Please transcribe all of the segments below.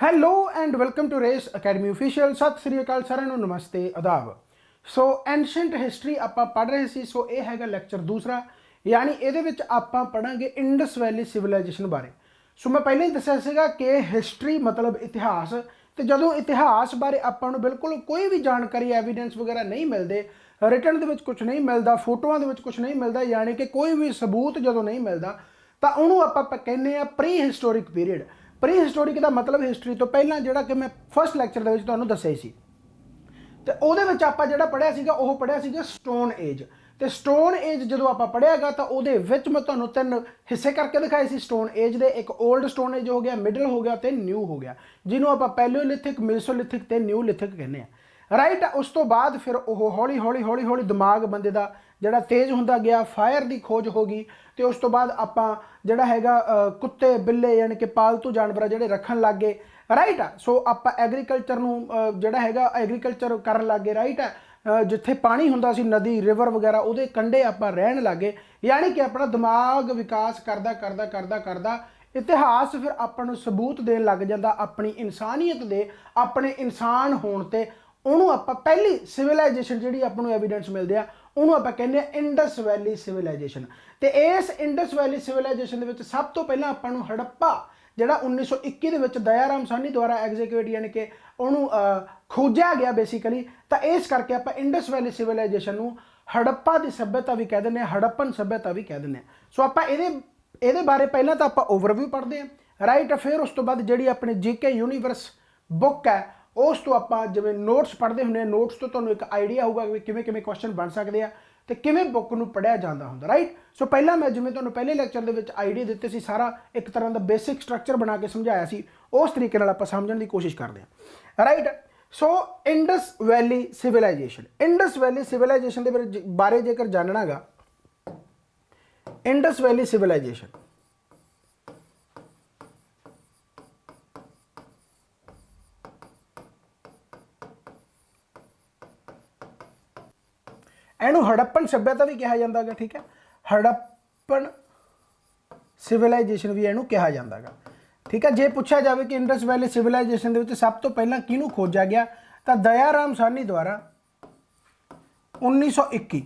Hello and welcome to race academy official. ਸਤਿ ਸ੍ਰੀ ਅਕਾਲ ਸਾਰਿਆਂ ਨੂੰ, ਨਮਸਤੇ, ਆਦਾਬ। ਸੋ ਐਂਸ਼ੀਐਂਟ ਹਿਸਟਰੀ ਆਪਾਂ ਪੜ੍ਹ ਰਹੇ ਸੀ। ਸੋ ਇਹ ਹੈਗਾ ਲੈਕਚਰ ਦੂਸਰਾ, ਯਾਨੀ ਇਹਦੇ ਵਿੱਚ ਆਪਾਂ ਪੜਾਂਗੇ ਇੰਡਸ ਵੈਲੀ ਸਿਵਲਾਈਜੇਸ਼ਨ ਬਾਰੇ। ਸੋ ਮੈਂ ਪਹਿਲਾਂ ਹੀ ਦੱਸਿਆ ਸੀਗਾ ਕਿ ਹਿਸਟਰੀ ਮਤਲਬ ਇਤਿਹਾਸ, ਤੇ ਜਦੋਂ ਇਤਿਹਾਸ ਬਾਰੇ ਆਪਾਂ ਨੂੰ ਬਿਲਕੁਲ ਕੋਈ ਵੀ ਜਾਣਕਾਰੀ ਐਵੀਡੈਂਸ ਵਗੈਰਾ ਨਹੀਂ ਮਿਲਦੇ, ਰਿਟਨ ਦੇ ਵਿੱਚ ਕੁਝ ਨਹੀਂ ਮਿਲਦਾ, ਫੋਟੋਆਂ ਦੇ ਵਿੱਚ ਕੁਝ ਨਹੀਂ ਮਿਲਦਾ, ਯਾਨੀ ਕਿ ਕੋਈ ਵੀ ਸਬੂਤ ਜਦੋਂ ਨਹੀਂ ਮਿਲਦਾ ਤਾਂ ਉਹਨੂੰ ਆਪਾਂ ਕਹਿੰਦੇ ਆ prehistoric period. Prehistoric ਦਾ ਮਤਲਬ ਹਿਸਟਰੀ ਤੋਂ ਪਹਿਲਾਂ, ਜਿਹੜਾ ਕਿ ਮੈਂ ਫਸਟ ਲੈਕਚਰ ਦੇ ਵਿੱਚ ਤੁਹਾਨੂੰ ਦੱਸਿਆ ਸੀ। ਤੇ ਉਹਦੇ ਵਿੱਚ ਆਪਾਂ ਜਿਹੜਾ ਪੜ੍ਹਿਆ ਸੀਗਾ ਉਹ ਪੜ੍ਹਿਆ ਸੀਗਾ ਸਟੋਨ ਏਜ। ਤੇ ਸਟੋਨ ਏਜ ਜਦੋਂ ਆਪਾਂ ਪੜ੍ਹਿਆਗਾ ਤਾਂ ਉਹਦੇ ਵਿੱਚ ਮੈਂ ਤੁਹਾਨੂੰ ਤਿੰਨ ਹਿੱਸੇ ਕਰਕੇ ਦਿਖਾਏ ਸੀ ਸਟੋਨ ਏਜ ਦੇ। ਇੱਕ 올ਡ ਸਟੋਨ ਏਜ ਹੋ ਗਿਆ, ਮਿਡਲ ਹੋ ਗਿਆ ਤੇ ਨਿਊ ਹੋ ਗਿਆ, ਜਿਹਨੂੰ ਆਪਾਂ ਪੈਲਿਓਲਿਥਿਕ, ਮੇਸੋਲਿਥਿਕ ਤੇ ਨਿਊਲਿਥਿਕ ਕਹਿੰਦੇ ਆ, ਰਾਈਟ। ਉਸ ਤੋਂ ਬਾਅਦ ਫਿਰ ਉਹ ਹੌਲੀ ਹੌਲੀ ਦਿਮਾਗ ਬੰਦੇ ਦਾ ਜਿਹੜਾ ਤੇਜ਼ ਹੁੰਦਾ ਗਿਆ, ਫਾਇਰ ਦੀ ਖੋਜ ਹੋ ਗਈ। ਤੇ ਉਸ ਤੋਂ ਬਾਅਦ ਆਪਾਂ ਜਿਹੜਾ ਹੈਗਾ ਕੁੱਤੇ ਬਿੱਲੇ ਯਾਨੀ ਕਿ ਪਾਲਤੂ ਜਾਨਵਰ ਜਿਹੜੇ ਰੱਖਣ ਲੱਗ ਗਏ, ਰਾਈਟ ਆ। ਸੋ ਆਪਾਂ ਐਗਰੀਕਲਚਰ ਨੂੰ ਜਿਹੜਾ ਹੈਗਾ ਐਗਰੀਕਲਚਰ ਕਰਨ ਲੱਗ ਗਏ, ਰਾਈਟ ਆ। ਜਿੱਥੇ ਪਾਣੀ ਹੁੰਦਾ ਸੀ, ਨਦੀ ਰਿਵਰ ਵਗੈਰਾ, ਉਹਦੇ ਕੰਢੇ ਆਪਾਂ ਰਹਿਣ ਲੱਗੇ, ਯਾਨੀ ਕਿ ਆਪਣਾ ਦਿਮਾਗ ਵਿਕਾਸ ਕਰਦਾ ਇਤਿਹਾਸ ਫਿਰ ਆਪਾਂ ਨੂੰ ਸਬੂਤ ਦੇਣ ਲੱਗ ਜਾਂਦਾ ਆਪਣੀ ਇਨਸਾਨੀਅਤ ਦੇ, ਆਪਣੇ ਇਨਸਾਨ ਹੋਣ ਤੇ। ਉਹਨੂੰ ਆਪਾਂ ਪਹਿਲੀ ਸਿਵਲਾਈਜੇਸ਼ਨ ਜਿਹੜੀ ਆਪਾਂ ਨੂੰ ਐਵੀਡੈਂਸ ਮਿਲਦੇ ਆ ਉਹਨੂੰ ਆਪਾਂ ਕਹਿੰਦੇ ਆ ਇੰਡਸ ਵੈਲੀ ਸਿਵਲਾਈਜੇਸ਼ਨ। ਤੇ ਇਸ ਇੰਡਸ ਵੈਲੀ ਸਿਵਲਾਈਜੇਸ਼ਨ ਦੇ ਵਿੱਚ ਸਭ ਤੋਂ ਪਹਿਲਾਂ ਆਪਾਂ ਨੂੰ ਹੜੱਪਾ, ਜਿਹੜਾ 1921 ਦੇ ਵਿੱਚ ਦਇਆ ਰਾਮ ਸਾਹਨੀ ਦੁਆਰਾ ਐਗਜ਼ੀਕਿਊਟ ਯਾਨੀ ਕਿ ਉਹਨੂੰ ਖੋਜਿਆ ਗਿਆ ਬੇਸਿਕਲੀ। ਤਾਂ ਇਸ ਕਰਕੇ ਆਪਾਂ ਇੰਡਸ ਵੈਲੀ ਸਿਵਲਾਈਜੇਸ਼ਨ ਨੂੰ ਹੜੱਪਾ ਦੀ ਸੱਭਿਅਤਾ ਵੀ ਕਹਿ ਦਿੰਦੇ ਆ, ਹੜੱਪਨ ਸੱਭਿਅਤਾ ਵੀ ਕਹਿ ਦਿੰਦੇ ਆ। ਸੋ ਆਪਾਂ ਇਹਦੇ ਬਾਰੇ ਪਹਿਲਾਂ ਤਾਂ ਆਪਾਂ ਓਵਰਵਿਊ ਪੜ੍ਹਦੇ ਹਾਂ, ਰਾਈਟ। ਫਿਰ ਉਸ ਤੋਂ ਬਾਅਦ ਜਿਹੜੀ ਆਪਣੀ ਜੀਕੇ ਯੂਨੀਵਰਸ ਬੁੱਕ ਹੈ ਉਸ ਤੋਂ ਆਪਾਂ ਜਿਵੇਂ ਨੋਟਸ ਪੜ੍ਹਦੇ ਹੁੰਦੇ ਆ, ਨੋਟਸ ਤੋਂ ਤੁਹਾਨੂੰ ਇੱਕ ਆਈਡੀਆ ਹੋਊਗਾ ਕਿ ਕਿਵੇਂ ਕੁਐਸਚਨ ਬਣ ਸਕਦੇ ਆ ਤੇ ਕਿਵੇਂ ਬੁੱਕ ਨੂੰ ਪੜ੍ਹਿਆ ਜਾਂਦਾ ਹੁੰਦਾ, ਰਾਈਟ। ਸੋ ਪਹਿਲਾਂ ਮੈਂ ਜਿਵੇਂ ਤੁਹਾਨੂੰ ਪਹਿਲੇ ਲੈਕਚਰ ਦੇ ਵਿੱਚ ਆਈਡੀਆ ਦਿੱਤੇ ਸੀ, ਸਾਰਾ ਇੱਕ ਤਰ੍ਹਾਂ ਦਾ ਬੇਸਿਕ ਸਟਰਕਚਰ ਬਣਾ ਕੇ ਸਮਝਾਇਆ ਸੀ, ਉਸ ਤਰੀਕੇ ਨਾਲ ਆਪਾਂ ਸਮਝਣ ਦੀ ਕੋਸ਼ਿਸ਼ ਕਰਦੇ ਹਾਂ, ਰਾਈਟ। ਸੋ Indus valley civilisation, Indus valley civilisation ਦੇ ਬਾਰੇ ਜੇਕਰ ਜਾਣਨਾਗਾ, ਇੰਡਸ ਵੈਲੀ ਸਿਵਲਾਈਜੇਸ਼ਨ ਇਹਨੂੰ ਹੜੱਪਨ ਸੱਭਿਅਤਾ ਵੀ ਕਿਹਾ ਜਾਂਦਾ ਗਾ, ਠੀਕ ਹੈ। ਹੜੱਪਨ ਸਿਵਲਾਈਜੇਸ਼ਨ ਵੀ ਇਹਨੂੰ ਕਿਹਾ ਜਾਂਦਾ ਗਾ, ਠੀਕ ਹੈ। ਜੇ ਪੁੱਛਿਆ ਜਾਵੇ ਕਿ ਇੰਡਸ ਵੈਲੀ ਸਿਵਲਾਈਜੇਸ਼ਨ ਦੇ ਵਿੱਚ ਸਭ ਤੋਂ ਪਹਿਲਾਂ ਕਿਹਨੂੰ ਖੋਜਿਆ ਗਿਆ ਤਾਂ ਦਇਆ ਰਾਮ ਸਾਹਨੀ ਦੁਆਰਾ 1921,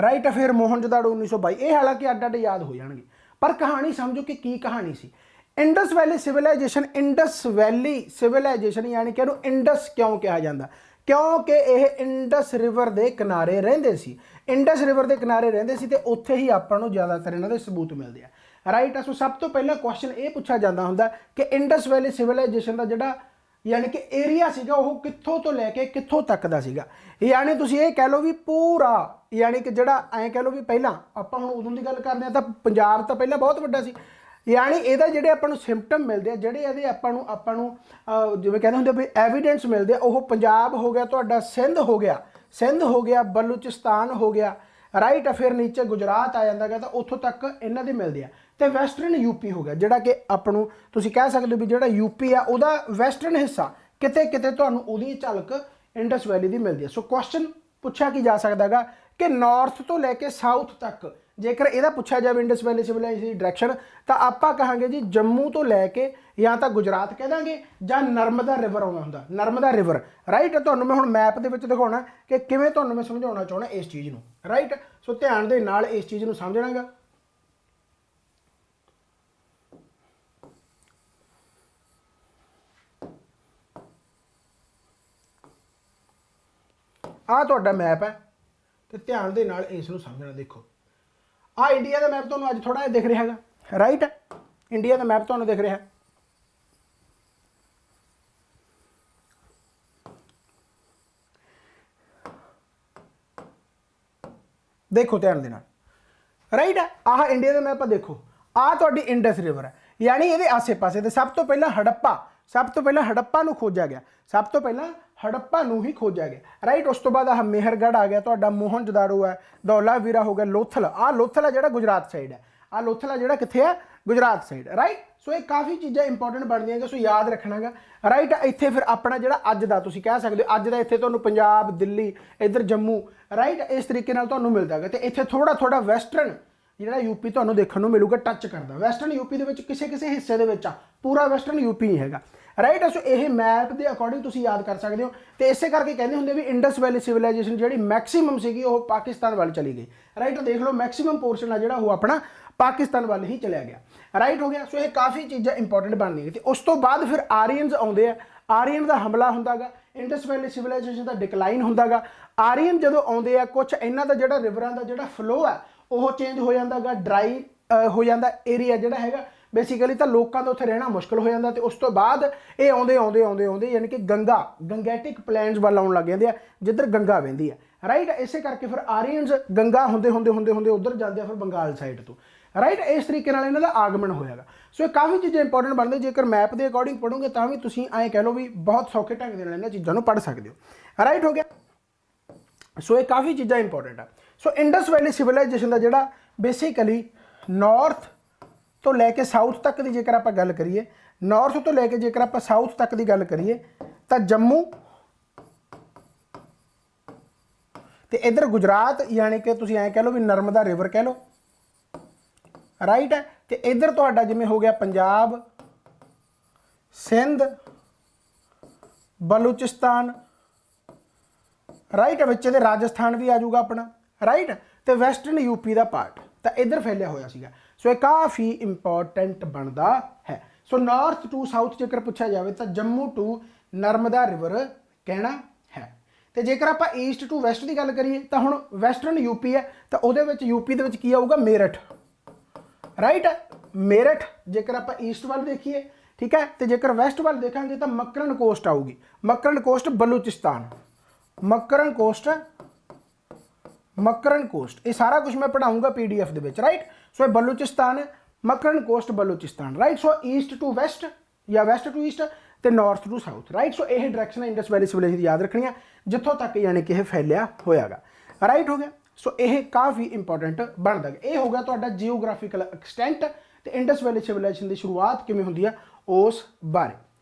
ਰਾਈਟ। ਫਿਰ ਮੋਹਨਜੋਦਾੜੋ 1922। ਇਹ ਹਾਲਾਂਕਿ ਅੱਡ ਯਾਦ ਹੋ ਜਾਣਗੇ, ਪਰ ਕਹਾਣੀ ਸਮਝੋ ਕਿ ਕੀ ਕਹਾਣੀ ਸੀ। Indus valley civilisation, Indus valley civilisation ਯਾਨੀ ਕਿ ਇਹਨੂੰ ਇੰਡਸ ਕਿਉਂ ਕਿਹਾ ਜਾਂਦਾ, ਕਿਉਂਕਿ ਇਹ ਇੰਡਸ ਰਿਵਰ ਦੇ ਕਿਨਾਰੇ ਰਹਿੰਦੇ ਸੀ। ਇੰਡਸ ਰਿਵਰ ਦੇ ਕਿਨਾਰੇ ਰਹਿੰਦੇ ਸੀ ਤੇ ਉੱਥੇ ਹੀ ਆਪਾਂ ਨੂੰ ਜ਼ਿਆਦਾਤਰ ਇਹਨਾਂ ਦੇ ਸਬੂਤ ਮਿਲਦੇ ਆ, ਰਾਈਟ। ਸੋ ਸਭ ਤੋਂ ਪਹਿਲਾਂ ਕੁਐਸਚਨ ਇਹ ਪੁੱਛਿਆ ਜਾਂਦਾ ਹੁੰਦਾ ਕਿ ਇੰਡਸ ਵੈਲੀ ਸਿਵਲਾਈਜੇਸ਼ਨ ਦਾ ਜਿਹੜਾ ਯਾਨੀ ਕਿ ਏਰੀਆ ਸੀਗਾ ਉਹ ਕਿੱਥੋਂ ਤੋਂ ਲੈ ਕੇ ਕਿੱਥੋਂ ਤੱਕ ਦਾ ਸੀਗਾ। ਯਾਨੀ ਤੁਸੀਂ ਇਹ ਕਹਿ ਲਓ ਵੀ ਪੂਰਾ, ਯਾਨੀ ਕਿ ਜਿਹੜਾ ਐਂ ਕਹਿ ਲਓ ਵੀ ਪਹਿਲਾਂ ਆਪਾਂ ਹੁਣ ਉਦੋਂ ਦੀ ਗੱਲ ਕਰਦੇ ਹਾਂ ਤਾਂ ਪੰਜਾਬ ਤਾਂ ਪਹਿਲਾਂ ਬਹੁਤ ਵੱਡਾ ਸੀ, ਯਾਨੀ ਇਹਦਾ ਜਿਹੜੇ ਆਪਾਂ ਨੂੰ ਸਿੰਪਟਮ ਮਿਲਦੇ ਆ, ਜਿਹੜੇ ਇਹਦੇ ਆਪਾਂ ਨੂੰ ਜਿਵੇਂ ਕਹਿੰਦੇ ਹੁੰਦੇ ਵੀ ਐਵੀਡੈਂਸ ਮਿਲਦੇ ਆ, ਉਹ ਪੰਜਾਬ ਹੋ ਗਿਆ, ਤੁਹਾਡਾ ਸਿੰਧ ਹੋ ਗਿਆ, ਬਲੂਚਿਸਤਾਨ ਹੋ ਗਿਆ, ਰਾਈਟ। ਫਿਰ ਨੀਚੇ ਗੁਜਰਾਤ ਆ ਜਾਂਦਾ ਗਾ ਤਾਂ ਉੱਥੋਂ ਤੱਕ ਇਹਨਾਂ ਦੇ ਮਿਲਦੇ ਆ। ਤੇ ਵੈਸਟਰਨ ਯੂਪੀ ਹੋ ਗਿਆ, ਜਿਹੜਾ ਕਿ ਆਪਾਂ ਨੂੰ ਤੁਸੀਂ ਕਹਿ ਸਕਦੇ ਹੋ ਵੀ ਜਿਹੜਾ ਯੂਪੀ ਆ ਉਹਦਾ ਵੈਸਟਰਨ ਹਿੱਸਾ, ਕਿਤੇ ਤੁਹਾਨੂੰ ਉਹਦੀ ਝਲਕ ਇੰਡਸ ਵੈਲੀ ਦੀ ਮਿਲਦੀ ਹੈ। ਸੋ ਕੁਐਸਚਨ ਪੁੱਛਿਆ ਕੀ ਜਾ ਸਕਦਾ ਗਾ ਕਿ ਨਾਰਥ ਤੋਂ ਲੈ ਕੇ ਸਾਊਥ ਤੱਕ ਜੇਕਰ ਇਹਦਾ ਪੁੱਛਿਆ ਜਾਵੇ ਇੰਡਸ ਵੈਲੀ ਸਿਵਲਾਈਜੇਸ਼ਨ ਦੀ ਡਾਇਰੈਕਸ਼ਨ, ਤਾਂ ਆਪਾਂ ਕਹਾਂਗੇ ਜੀ ਜੰਮੂ ਤੋਂ ਲੈ ਕੇ ਜਾਂ ਤਾਂ ਗੁਜਰਾਤ ਕਹਿ ਦਾਂਗੇ ਜਾਂ ਨਰਮਦਾ ਰਿਵਰ ਆਉਂਦਾ ਹੁੰਦਾ, ਨਰਮਦਾ ਰਿਵਰ, ਰਾਈਟ। ਤੁਹਾਨੂੰ ਮੈਂ ਹੁਣ ਮੈਪ ਦੇ ਵਿੱਚ ਦਿਖਾਉਣਾ ਕਿ ਕਿਵੇਂ ਤੁਹਾਨੂੰ ਮੈਂ ਸਮਝਾਉਣਾ ਚਾਹੁੰਦਾ ਇਸ ਚੀਜ਼ ਨੂੰ, ਰਾਈਟ। ਸੋ ਧਿਆਨ ਦੇ ਨਾਲ ਇਸ ਚੀਜ਼ ਨੂੰ ਸਮਝਣਾਗਾ। ਆਹ ਤੁਹਾਡਾ ਮੈਪ ਹੈ ਤੇ ਧਿਆਨ ਦੇ ਨਾਲ ਇਸ ਨੂੰ ਸਮਝਣਾ। ਦੇਖੋ ਆਹ ਇੰਡੀਆ ਦਾ ਮੈਪ ਤੁਹਾਨੂੰ ਅੱਜ ਥੋੜਾ ਜਿਹਾ ਦਿਖ ਰਿਹਾ ਹੈਗਾ, ਰਾਈਟ। ਇੰਡੀਆ ਦਾ ਮੈਪ ਤੁਹਾਨੂੰ ਦਿਖ ਰਿਹਾ, ਦੇਖੋ ਧਿਆਨ ਦੇ ਨਾਲ, ਰਾਈਟ। ਆਹ ਇੰਡੀਆ ਦਾ ਮੈਪ ਆ, ਦੇਖੋ ਆਹ ਤੁਹਾਡੀ ਇੰਡਸ ਰਿਵਰ ਹੈ, ਯਾਨੀ ਇਹਦੇ ਆਸੇ ਪਾਸੇ ਤੇ ਸਭ ਤੋਂ ਪਹਿਲਾਂ ਹੜੱਪਾ ਨੂੰ ਖੋਜਿਆ ਗਿਆ, ਸਭ ਤੋਂ ਪਹਿਲਾਂ ਹੜੱਪਾ ਨੂੰ ਹੀ ਖੋਜਿਆ ਗਿਆ, ਰਾਈਟ। ਉਸ ਤੋਂ ਬਾਅਦ ਆਹ ਮੇਹਰਗੜ੍ਹ ਆ ਗਿਆ, ਤੁਹਾਡਾ ਮੋਹਨਜੋਦਾੜੋ ਹੈ, ਧੌਲਾਵੀਰਾ ਹੋ ਗਿਆ, ਲੋਥਲ। ਆਹ ਲੋਥਲ ਆ ਜਿਹੜਾ ਗੁਜਰਾਤ ਸਾਈਡ ਹੈ, ਆਹ ਲੋਥਲ ਆ ਜਿਹੜਾ ਕਿੱਥੇ ਹੈ, ਗੁਜਰਾਤ ਸਾਈਡ, ਰਾਈਟ। ਸੋ ਇਹ ਕਾਫੀ ਚੀਜ਼ਾਂ ਇੰਪੋਰਟੈਂਟ ਬਣਦੀਆਂ, ਸੋ ਯਾਦ ਰੱਖਣਾਗਾ, ਰਾਈਟ। ਇੱਥੇ ਫਿਰ ਆਪਣਾ ਜਿਹੜਾ ਅੱਜ ਦਾ ਤੁਸੀਂ ਕਹਿ ਸਕਦੇ ਹੋ, ਅੱਜ ਦਾ ਇੱਥੇ ਤੁਹਾਨੂੰ ਪੰਜਾਬ, ਦਿੱਲੀ, ਇੱਧਰ ਜੰਮੂ, ਰਾਈਟ, ਇਸ ਤਰੀਕੇ ਨਾਲ ਤੁਹਾਨੂੰ ਮਿਲਦਾ ਹੈਗਾ। ਤੇ ਇੱਥੇ ਥੋੜਾ ਵੈਸਟਰਨ ਜਿਹੜਾ ਯੂਪੀ ਤੁਹਾਨੂੰ ਦੇਖਣ ਨੂੰ ਮਿਲੂਗਾ ਟੱਚ ਕਰਦਾ। ਵੈਸਟਰਨ ਯੂਪੀ ਦੇ ਵਿੱਚ ਕਿਸੇ ਕਿਸੇ ਹਿੱਸੇ ਦੇ ਵਿੱਚ ਆ, ਪੂਰਾ ਵੈਸਟਰਨ ਯੂਪੀ ਨਹੀਂ ਹੈਗਾ, ਰਾਈਟ। ਸੋ ਇਹ ਮੈਪ ਦੇ ਅਕੋਰਡਿੰਗ ਤੁਸੀਂ ਯਾਦ ਕਰ ਸਕਦੇ ਹੋ। ਤੇ ਇਸੇ ਕਰਕੇ ਕਹਿੰਦੇ ਹੁੰਦੇ ਵੀ ਇੰਡਸ ਵੈਲੀ ਸਿਵਲਾਈਜੇਸ਼ਨ ਜਿਹੜੀ ਮੈਕਸਿਮਮ ਸੀਗੀ ਉਹ ਪਾਕਿਸਤਾਨ ਵੱਲ ਚਲੀ ਗਈ, ਰਾਈਟ। ਦੇਖ ਲਓ ਮੈਕਸਿਮਮ ਪੋਰਸ਼ਨ ਆ ਜਿਹੜਾ ਉਹ ਆਪਣਾ ਪਾਕਿਸਤਾਨ ਵੱਲ ਹੀ ਚਲਿਆ ਗਿਆ, ਰਾਈਟ ਹੋ ਗਿਆ। ਸੋ ਇਹ ਕਾਫੀ ਚੀਜ਼ਾਂ ਇੰਪੋਰਟੈਂਟ ਬਣਦੀਆਂ। ਤੇ ਉਸ ਤੋਂ ਬਾਅਦ ਫਿਰ ਆਰੀਅਨਸ ਆਉਂਦੇ ਆ, ਆਰੀਅਨ ਦਾ ਹਮਲਾ ਹੁੰਦਾ ਗਾ, ਇੰਡਸ ਵੈਲੀ ਸਿਵਲਾਈਜੇਸ਼ਨ ਦਾ ਡਿਕਲਾਈਨ ਹੁੰਦਾ ਗਾ। ਆਰੀਅਨ ਜਦੋਂ ਆਉਂਦੇ ਆ ਕੁਛ ਇਹਨਾਂ ਦਾ ਜਿਹੜਾ ਰਿਵਰਾਂ ਦਾ ਜਿਹੜਾ ਫਲੋ ਆ ਉਹ ਚੇਂਜ ਹੋ ਜਾਂਦਾ ਗਾ, ਡਰਾਈ ਹੋ ਜਾਂਦਾ ਏਰੀਆ ਜਿਹੜਾ ਹੈਗਾ ਬੇਸਿਕਲੀ, ਤਾਂ ਲੋਕਾਂ ਦਾ ਉੱਥੇ ਰਹਿਣਾ ਮੁਸ਼ਕਲ ਹੋ ਜਾਂਦਾ। ਤੇ ਉਸ ਤੋਂ ਬਾਅਦ ਇਹ ਆਉਂਦੇ ਯਾਨੀ ਕਿ ਗੰਗੈਟਿਕ ਪਲੇਨਸ ਵੱਲ ਆਉਣ ਲੱਗ ਜਾਂਦੇ ਆ ਜਿੱਧਰ ਗੰਗਾ ਵਹਿੰਦੀ ਆ, ਰਾਈਟ। ਇਸੇ ਕਰਕੇ ਫਿਰ ਆਰੀਅਨਸ ਗੰਗਾ ਹੁੰਦੇ ਉੱਧਰ ਜਾਂਦੇ ਆ ਫਿਰ ਬੰਗਾਲ ਸਾਈਡ ਤੋਂ, ਰਾਈਟ। ਇਸ ਤਰੀਕੇ ਨਾਲ ਇਹਨਾਂ ਦਾ ਆਗਮਨ ਹੋਇਆਗਾ। ਸੋ ਇਹ ਕਾਫੀ ਚੀਜ਼ਾਂ ਇੰਪੋਰਟੈਂਟ ਬਣਦੇ, ਜੇਕਰ ਮੈਪ ਦੇ ਅਕੋਰਡਿੰਗ ਪੜ੍ਹੋਗੇ ਤਾਂ ਵੀ ਤੁਸੀਂ ਐਂ ਕਹਿ ਲਓ ਵੀ ਬਹੁਤ ਸੌਖੇ ਢੰਗ ਦੇ ਨਾਲ ਇਹਨਾਂ ਚੀਜ਼ਾਂ ਨੂੰ ਪੜ੍ਹ ਸਕਦੇ ਹੋ, ਰਾਈਟ ਹੋ ਗਿਆ। ਸੋ ਇਹ ਕਾਫੀ ਚੀਜ਼ਾਂ ਇੰਪੋਰਟੈਂਟ ਆ। ਸੋ ਇੰਡਸ ਵੈਲੀ ਸਿਵਲਾਈਜੇਸ਼ਨ ਦਾ ਜਿਹੜਾ ਬੇਸਿਕਲੀ ਨਾਰਥ ਤੋਂ ਲੈ ਕੇ ਸਾਊਥ ਤੱਕ ਦੀ ਜੇਕਰ ਆਪਾਂ ਗੱਲ ਕਰੀਏ, ਨਾਰਥ ਤੋਂ ਲੈ ਕੇ ਜੇਕਰ ਆਪਾਂ ਸਾਊਥ ਤੱਕ ਦੀ ਗੱਲ ਕਰੀਏ ਤਾਂ ਜੰਮੂ ਤੇ ਇਧਰ ਗੁਜਰਾਤ, ਯਾਨੀ ਕਿ ਤੁਸੀਂ ਐਂ ਕਹਿ ਲਓ ਵੀ ਨਰਮਦਾ ਰਿਵਰ ਕਹਿ ਲਓ, ਰਾਈਟ ਹੈ। ਤੇ ਇਧਰ ਤੁਹਾਡਾ ਜਿਵੇਂ ਹੋ ਗਿਆ ਪੰਜਾਬ, ਸਿੰਧ, ਬਲੂਚਿਸਤਾਨ, ਰਾਈਟ। ਵਿੱਚ ਇਹਦੇ ਰਾਜਸਥਾਨ ਵੀ ਆ ਜਾਊਗਾ ਆਪਣਾ, ਰਾਈਟ। ਤੇ ਵੈਸਟਰਨ ਯੂਪੀ ਦਾ ਪਾਰਟ ਤਾਂ ਇਧਰ ਫੈਲਿਆ ਹੋਇਆ ਸੀਗਾ। ਸੋ ਇਹ ਕਾਫੀ ਇੰਪੋਰਟੈਂਟ ਬਣਦਾ ਹੈ। ਸੋ ਨਾਰਥ ਟੂ ਸਾਊਥ ਜੇਕਰ ਪੁੱਛਿਆ ਜਾਵੇ ਤਾਂ ਜੰਮੂ ਟੂ ਨਰਮਦਾ ਰਿਵਰ ਕਹਿਣਾ ਹੈ। ਤੇ ਜੇਕਰ ਆਪਾਂ ਈਸਟ ਟੂ ਵੈਸਟ ਦੀ ਗੱਲ ਕਰੀਏ ਤਾਂ ਹੁਣ ਵੈਸਟਰਨ ਯੂਪੀ ਹੈ ਤਾਂ ਉਹਦੇ ਵਿੱਚ ਯੂਪੀ ਦੇ ਵਿੱਚ ਕੀ ਆਊਗਾ, ਮੇਰਠ, ਰਾਈਟ। ਮੇਰਠ ਜੇਕਰ ਆਪਾਂ ਈਸਟ ਵੱਲ ਦੇਖੀਏ, ਠੀਕ ਹੈ। ਤੇ ਜੇਕਰ ਵੈਸਟ ਵੱਲ ਦੇਖਾਂਗੇ ਤਾਂ ਮਕਰਨ ਕੋਸਟ ਆਊਗੀ, ਮਕਰਨ ਕੋਸਟ ਬਲੂਚਿਸਤਾਨ, ਮਕਰਨ ਕੋਸਟ ਇਹ ਸਾਰਾ ਕੁਝ ਮੈਂ ਪੜਾਉਂਗਾ PDF ਦੇ ਵਿੱਚ, ਰਾਈਟ। ਸੋ ਇਹ Balochistan, Makran coast Balochistan, right. So east to west ਜਾਂ ਵੈਸਟ ਟੂ ਈਸਟ ਤੇ north to south, right. So ਇਹ ਡਾਇਰੈਕਸ਼ਨ ਇੰਡਸ ਵੈਲੀ ਸਿਵਲਾਈਜੇਸ਼ਨ ਦੀ ਯਾਦ ਰੱਖਣੀ ਆ ਜਿੱਥੋਂ ਤੱਕ ਯਾਨੀ ਕਿ ਇਹ ਫੈਲਿਆ ਹੋਇਆਗਾ, ਰਾਈਟ ਹੋ ਗਿਆ। ਸੋ ਇਹ ਕਾਫੀ ਇੰਪੋਰਟੈਂਟ ਬਣਦਾ ਹੈ। ਇਹ ਹੋ ਗਿਆ ਤੁਹਾਡਾ ਜੀਓਗ੍ਰਾਫੀਕਲ ਐਕਸਟੈਂਟ ਤੇ ਇੰਡਸ ਵੈਲੀ ਸਿਵਲਾਈਜੇਸ਼ਨ ਦੀ ਸ਼ੁਰੂਆਤ ਕਿਵੇਂ ਹੁੰਦੀ ਆ ਉਸ ਬਾਰੇ,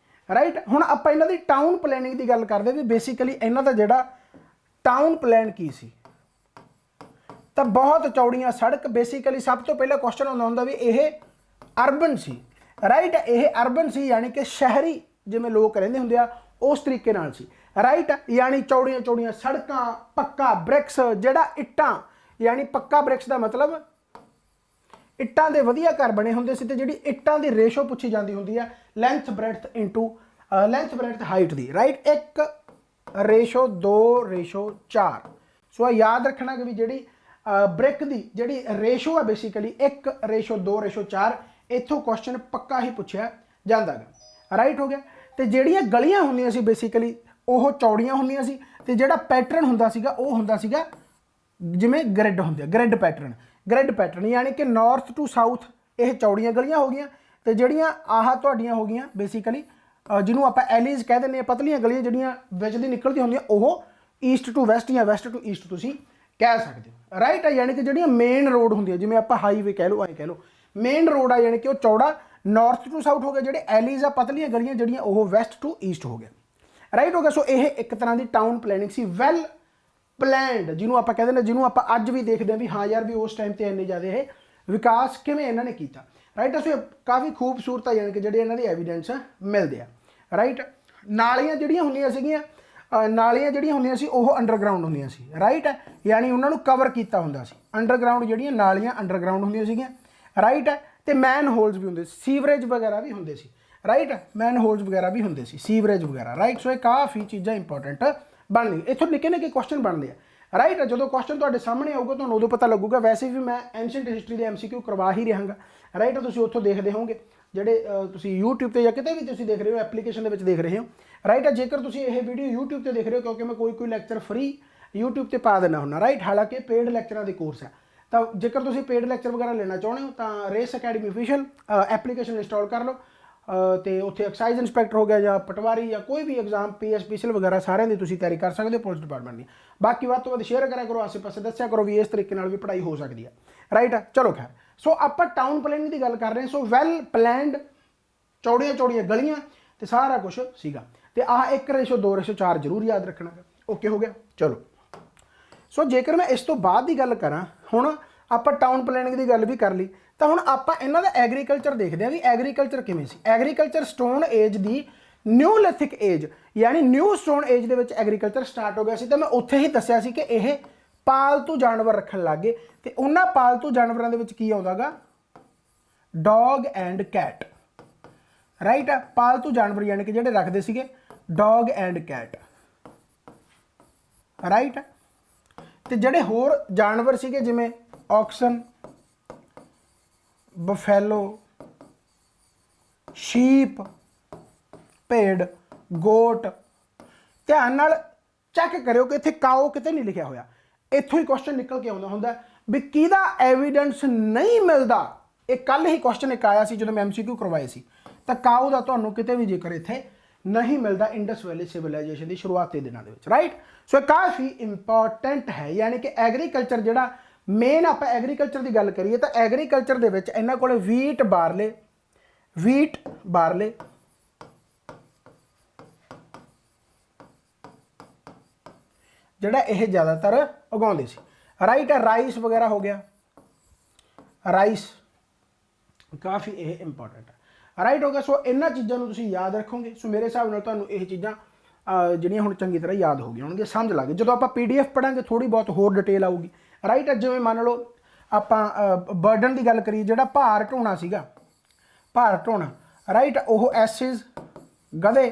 ਰਾਈਟ। ਹੁਣ ਆਪਾਂ ਇਹਨਾਂ ਦੀ ਟਾਊਨ ਪਲੈਨਿੰਗ ਦੀ ਗੱਲ ਕਰਦੇ ਵੀ ਬੇਸਿਕਲੀ ਇਹਨਾਂ ਦਾ ਜਿਹੜਾ ਟਾਊਨ ਪਲਾਨ ਕੀ ਸੀ, ਤਾਂ ਬਹੁਤ ਚੌੜੀਆਂ ਸੜਕ, ਬੇਸਿਕਲੀ ਸਭ ਤੋਂ ਪਹਿਲਾਂ ਕੁਐਸਚਨ ਆਉਂਦਾ ਹੁੰਦਾ ਵੀ ਇਹ ਅਰਬਨ ਸੀ, ਰਾਈਟ। ਇਹ ਅਰਬਨ ਸੀ ਯਾਨੀ ਕਿ ਸ਼ਹਿਰੀ ਜਿਵੇਂ ਲੋਕ ਰਹਿੰਦੇ ਹੁੰਦੇ ਆ ਉਸ ਤਰੀਕੇ ਨਾਲ ਸੀ, ਰਾਈਟ। ਯਾਨੀ ਚੌੜੀਆਂ ਸੜਕਾਂ, ਪੱਕਾ ਬ੍ਰਿਕਸ, ਜਿਹੜਾ ਇੱਟਾਂ, ਯਾਨੀ ਪੱਕਾ ਬ੍ਰਿਕਸ ਦਾ ਮਤਲਬ ਇੱਟਾਂ ਦੇ ਵਧੀਆ ਘਰ ਬਣੇ ਹੁੰਦੇ ਸੀ। ਤੇ ਜਿਹੜੀ ਇੱਟਾਂ ਦੀ ਰੇਸ਼ੋ ਪੁੱਛੀ ਜਾਂਦੀ ਹੁੰਦੀ ਆ ਲੈਂਥ ਬ੍ਰੈਡਥ ਹਾਈਟ ਦੀ, ਰਾਈਟ। 1:2:4। ਸੋ ਯਾਦ ਰੱਖਣਾ ਕਿ ਵੀ ਜਿਹੜੀ ਬ੍ਰਿਕ ਦੀ ਜਿਹੜੀ ਰੇਸ਼ੋ ਆ ਬੇਸਿਕਲੀ 1:2:4, ਇੱਥੋਂ ਕੁਐਸਚਨ ਪੱਕਾ ਹੀ ਪੁੱਛਿਆ ਜਾਂਦਾ ਗਾ, ਰਾਈਟ ਹੋ ਗਿਆ। ਤੇ ਜਿਹੜੀਆਂ ਗਲੀਆਂ ਹੁੰਦੀਆਂ ਸੀ ਬੇਸਿਕਲੀ ਉਹ ਚੌੜੀਆਂ ਹੁੰਦੀਆਂ ਸੀ ਤੇ ਜਿਹੜਾ ਪੈਟਰਨ ਹੁੰਦਾ ਸੀਗਾ ਉਹ ਹੁੰਦਾ ਸੀਗਾ ਜਿਵੇਂ ਗ੍ਰਿਡ ਹੁੰਦੇ ਆ, ਗ੍ਰਿਡ ਪੈਟਰਨ, ਯਾਨੀ ਕਿ ਨਾਰਥ ਟੂ ਸਾਊਥ ਇਹ ਚੌੜੀਆਂ ਗਲੀਆਂ ਹੋ ਗਈਆਂ ਤੇ ਜਿਹੜੀਆਂ ਆਹ ਤੁਹਾਡੀਆਂ ਹੋ ਗਈਆਂ ਬੇਸਿਕਲੀ ਜਿਹਨੂੰ ਆਪਾਂ ਐਲੀਜ਼ ਕਹਿ ਦਿੰਦੇ ਆ, ਪਤਲੀਆਂ ਗਲੀਆਂ ਜਿਹੜੀਆਂ ਵਿੱਚ ਦੀ ਨਿਕਲਦੀਆਂ ਹੁੰਦੀਆਂ ਉਹ ਈਸਟ ਟੂ ਵੈਸਟ ਜਾਂ ਵੈਸਟ ਟੂ ਈਸਟ ਤੁਸੀਂ ਕਹਿ ਸਕਦੇ ਹੋ, ਰਾਈਟ ਹੈ। ਯਾਨੀ ਕਿ ਜਿਹੜੀਆਂ ਮੇਨ ਰੋਡ ਹੁੰਦੀਆਂ ਜਿਵੇਂ ਆਪਾਂ ਹਾਈਵੇ ਕਹਿ ਲਓ, ਐਂ ਕਹਿ ਲਓ ਮੇਨ ਰੋਡ ਆ ਯਾਨੀ ਕਿ ਉਹ ਚੌੜਾ ਨਾਰਥ ਟੂ ਸਾਊਥ ਹੋ ਗਿਆ, ਜਿਹੜੇ ਐਲੀਜ਼ ਆ ਪਤਲੀਆਂ ਗਲੀਆਂ ਜਿਹੜੀਆਂ ਉਹ ਵੈਸਟ ਟੂ ਈਸਟ ਹੋ ਗਿਆ, ਰਾਈਟ ਹੋ ਗਿਆ। ਸੋ ਇਹ ਇੱਕ ਤਰ੍ਹਾਂ ਦੀ ਟਾਊਨ ਪਲੈਨਿੰਗ ਸੀ, ਵੈਲ ਪਲੈਨਡ, ਜਿਹਨੂੰ ਆਪਾਂ ਕਹਿੰਦੇ ਨੇ, ਜਿਹਨੂੰ ਆਪਾਂ ਅੱਜ ਵੀ ਦੇਖਦੇ ਹਾਂ ਵੀ ਹਾਂ ਯਾਰ ਵੀ ਉਸ ਟਾਈਮ ਤੇ ਇੰਨੇ ਜ਼ਿਆਦਾ ਇਹ ਵਿਕਾਸ ਕਿਵੇਂ ਇਹਨਾਂ ਨੇ ਕੀਤਾ, ਰਾਈਟ। ਸੋ ਕਾਫੀ ਖੂਬਸੂਰਤ ਆ ਯਾਨੀ ਕਿ ਜਿਹੜੇ ਇਹਨਾਂ ਦੇ ਐਵੀਡੈਂਸ ਮਿਲਦੇ ਆ, ਰਾਈਟ। ਨਾਲੀਆਂ ਜਿਹੜੀਆਂ ਹੁੰਦੀਆਂ ਸੀ ਉਹ ਅੰਡਰਗਰਾਊਂਡ ਹੁੰਦੀਆਂ ਸੀ, ਰਾਈਟ। ਯਾਨੀ ਉਹਨਾਂ ਨੂੰ ਕਵਰ ਕੀਤਾ ਹੁੰਦਾ ਸੀ, ਅੰਡਰਗਰਾਊਂਡ ਜਿਹੜੀਆਂ ਨਾਲੀਆਂ ਅੰਡਰਗਰਾਊਂਡ ਹੁੰਦੀਆਂ ਸੀਗੀਆਂ, ਰਾਈਟ। ਤੇ ਮੈਨ ਹੋਲਸ ਵੀ ਹੁੰਦੇ ਸੀ, ਸੀਵਰੇਜ ਵਗੈਰਾ ਵੀ ਹੁੰਦੇ ਸੀ, ਰਾਈਟ। ਮੈਨ ਹੋਲਸ ਵਗੈਰਾ ਵੀ ਹੁੰਦੇ ਸੀ, ਸੀਵਰੇਜ ਵਗੈਰਾ, ਰਾਈਟ। ਸੋ ਇਹ ਕਾਫੀ ਚੀਜ਼ਾਂ ਇੰਪੋਰਟੈਂਟ ਬਣਦੀਆਂ, ਇੱਥੋਂ ਨਿੱਕੇ ਕੁਐਸਚਨ ਬਣਦੇ ਆ, ਰਾਈਟ। ਜਦੋਂ ਕੁਐਸਚਨ ਤੁਹਾਡੇ ਸਾਹਮਣੇ ਆਊਗਾ ਤੁਹਾਨੂੰ ਉਦੋਂ ਪਤਾ ਲੱਗੂਗਾ। ਵੈਸੇ ਵੀ ਮੈਂ ਐਂਸ਼ੀਅੰਟ ਹਿਸਟਰੀ ਦੇ MCQ ਕਰਵਾ ਹੀ ਰਹਾਂਗਾ, ਰਾਈਟ। ਤੁਸੀਂ ਉੱਥੋਂ ਦੇਖਦੇ ਹੋਵੋਗੇ ਜਿਹੜੇ ਤੁਸੀਂ YouTube ਤੇ ਜਾਂ ਕਿਤੇ ਵੀ ਤੁਸੀਂ ਦੇਖ ਰਹੇ ਹੋ, ਐਪਲੀਕੇਸ਼ਨ ਦੇ ਵਿੱਚ ਦੇਖ ਰਹੇ ਹੋ, ਰਾਈਟ। ਜੇਕਰ ਤੁਸੀਂ ਇਹ ਵੀਡੀਓ YouTube ਤੇ ਦੇਖ ਰਹੇ ਹੋ ਕਿਉਂਕਿ ਮੈਂ ਕੋਈ ਲੈਕਚਰ ਫ੍ਰੀ YouTube ਤੇ ਪਾ ਦਿੰਦਾ ਹੁੰਦਾ, ਰਾਈਟ। ਹਾਲਾਂਕਿ ਪੇਡ ਲੈਕਚਰਾਂ ਦੇ ਕੋਰਸ ਹੈ, ਤਾਂ ਜੇਕਰ ਤੁਸੀਂ ਪੇਡ ਲੈਕਚਰ ਵਗੈਰਾ ਲੈਣਾ ਚਾਹੁੰਦੇ ਹੋ ਤਾਂ race academy official application install ਕਰ ਲਓ ਤੇ ਉੱਥੇ ਐਕਸਾਈਜ਼ ਇੰਸਪੈਕਟਰ ਹੋ ਗਿਆ ਜਾਂ ਪਟਵਾਰੀ ਜਾਂ ਕੋਈ ਵੀ ਐਗਜ਼ਾਮ PSPCL ਵਗੈਰਾ ਸਾਰਿਆਂ ਦੀ ਤੁਸੀਂ ਤਿਆਰੀ ਕਰ ਸਕਦੇ ਹੋ ਪੁਲਿਸ ਡਿਪਾਰਟਮੈਂਟ ਦੀ। ਬਾਕੀ ਵੱਧ ਤੋਂ ਵੱਧ ਸ਼ੇਅਰ ਕਰਿਆ ਕਰੋ, ਆਸੇ-ਪਾਸੇ ਦੱਸਿਆ ਕਰੋ ਵੀ ਇਸ ਤਰੀਕੇ ਨਾਲ ਵੀ ਪੜ੍ਹਾਈ ਹੋ ਸਕਦੀ ਹੈ, ਰਾਈਟ। ਚਲੋ ਖੈਰ, ਸੋ ਆਪਾਂ ਟਾਊਨ ਪਲੈਨਿੰਗ ਦੀ ਗੱਲ ਕਰ ਰਹੇ ਹਾਂ। ਸੋ ਵੈਲ ਪਲੈਨਡ, ਚੌੜੀਆਂ ਗਲੀਆਂ ਤੇ ਸਾਰਾ ਕੁਝ ਸੀਗਾ। ਤੇ ਆਹ 1:2:4 ਜ਼ਰੂਰ ਯਾਦ ਰੱਖਣਾ, ਓਕੇ ਹੋ ਗਿਆ। ਚਲੋ, ਸੋ ਜੇਕਰ ਮੈਂ ਇਸ ਤੋਂ ਬਾਅਦ ਦੀ ਗੱਲ ਕਰਾਂ, ਹੁਣ ਆਪਾਂ ਟਾਊਨ ਪਲੈਨਿੰਗ ਦੀ ਗੱਲ ਵੀ ਕਰ ਲਈ। ਤਾਂ ਹੁਣ ਆਪਾਂ ਇਹਨਾਂ ਦਾ ਐਗਰੀਕਲਚਰ ਦੇਖਦੇ ਹਾਂ ਵੀ ਐਗਰੀਕਲਚਰ ਕਿਵੇਂ ਸੀ। ਐਗਰੀਕਲਚਰ ਸਟੋਨ ਏਜ ਦੀ ਨਿਊਲਿਥਿਕ ਏਜ ਯਾਨੀ ਨਿਊ ਸਟੋਨ ਏਜ ਦੇ ਵਿੱਚ ਐਗਰੀਕਲਚਰ ਸਟਾਰਟ ਹੋ ਗਿਆ ਸੀ। ਤਾਂ ਮੈਂ ਉੱਥੇ ਹੀ ਦੱਸਿਆ ਸੀ ਕਿ ਇਹ ਪਾਲਤੂ ਜਾਨਵਰ ਰੱਖਣ ਲੱਗ ਗਏ ਤੇ ਉਹਨਾਂ ਪਾਲਤੂ ਜਾਨਵਰਾਂ ਦੇ ਵਿੱਚ ਕੀ ਆਉਂਦਾਗਾ, ਡੌਗ ਐਂਡ ਕੈਟ, ਰਾਈਟ। ਪਾਲਤੂ ਜਾਨਵਰ ਯਾਨੀ ਕਿ ਜਿਹੜੇ ਰੱਖਦੇ ਸੀਗੇ ਡੌਗ ਐਂਡ ਕੈਟ, ਰਾਈਟ। ਤੇ ਜਿਹੜੇ ਹੋਰ ਜਾਨਵਰ ਸੀਗੇ ਜਿਵੇਂ ਔਕਸਨ, ਬਫੈਲੋ, ਸ਼ੀਪ, ਭੇਡ, ਗੋਟ। ਧਿਆਨ ਨਾਲ ਚੈੱਕ ਕਰਿਓ ਕਿ ਇੱਥੇ ਕਾਓ ਕਿਤੇ ਨਹੀਂ ਲਿਖਿਆ ਹੋਇਆ। ਇੱਥੋਂ ਹੀ ਕੁਐਸਚਨ ਨਿਕਲ ਕੇ ਆਉਂਦਾ ਹੁੰਦਾ ਵੀ ਕਿਹਦਾ ਐਵੀਡੈਂਸ ਨਹੀਂ ਮਿਲਦਾ। ਇਹ ਕੱਲ ਹੀ ਕੁਐਸਚਨ ਇੱਕ ਆਇਆ ਸੀ ਜਦੋਂ ਮੈਂ MCQ ਕਰਵਾਏ ਸੀ। ਤਾਂ ਕਾਓ ਦਾ ਤੁਹਾਨੂੰ ਕਿਤੇ ਵੀ ਜ਼ਿਕਰ ਇੱਥੇ ਨਹੀਂ ਮਿਲਦਾ ਇੰਡਸ ਵੈਲੀ ਸਿਵਲਾਈਜੇਸ਼ਨ ਦੀ ਸ਼ੁਰੂਆਤੀ ਦਿਨਾਂ ਦੇ ਵਿੱਚ, ਰਾਈਟ। ਸੋ ਇਹ ਕਾਫੀ ਇੰਪੋਰਟੈਂਟ ਹੈ। ਯਾਨੀ ਕਿ ਐਗਰੀਕਲਚਰ ਜਿਹੜਾ ਮੇਨ, ਆਪਾਂ ਐਗਰੀਕਲਚਰ ਦੀ ਗੱਲ ਕਰੀਏ ਤਾਂ ਐਗਰੀਕਲਚਰ ਦੇ ਵਿੱਚ ਇਹਨਾਂ ਕੋਲ ਵੀਟ ਬਾਰਲੇ ਜਿਹੜਾ ਇਹ ਜ਼ਿਆਦਾਤਰ ਉਗਾਉਂਦੇ ਸੀ, ਰਾਈਟ। ਰਾਈਸ ਵਗੈਰਾ ਹੋ ਗਿਆ, ਰਾਈਸ ਕਾਫੀ ਇਹ ਇੰਪੋਰਟੈਂਟ ਹੈ, ਰਾਈਟ ਹੋ ਗਿਆ। ਸੋ ਇਹਨਾਂ ਚੀਜ਼ਾਂ ਨੂੰ ਤੁਸੀਂ ਯਾਦ ਰੱਖੋਗੇ। ਸੋ ਮੇਰੇ ਹਿਸਾਬ ਨਾਲ ਤੁਹਾਨੂੰ ਇਹ ਚੀਜ਼ਾਂ ਜਿਹੜੀਆਂ ਹੁਣ ਚੰਗੀ ਤਰ੍ਹਾਂ ਯਾਦ ਹੋ ਗਈਆਂ ਹੋਣਗੀਆਂ, ਸਮਝ ਲੱਗ ਗਏ। ਜਦੋਂ ਆਪਾਂ PDF ਪੜਾਂਗੇ ਥੋੜੀ ਬਹੁਤ ਹੋਰ ਡਿਟੇਲ ਆਊਗੀ, ਰਾਈਟ। ਜਿਵੇਂ ਮੰਨ ਲਓ ਆਪਾਂ ਬਰਡਨ ਦੀ ਗੱਲ ਕਰੀਏ, ਜਿਹੜਾ ਭਾਰ ਢੋਣਾ ਸੀਗਾ, ਭਾਰ ਢੋਣਾ, ਰਾਈਟ, ਉਹ ਐਸਿਸ, ਗਧੇ,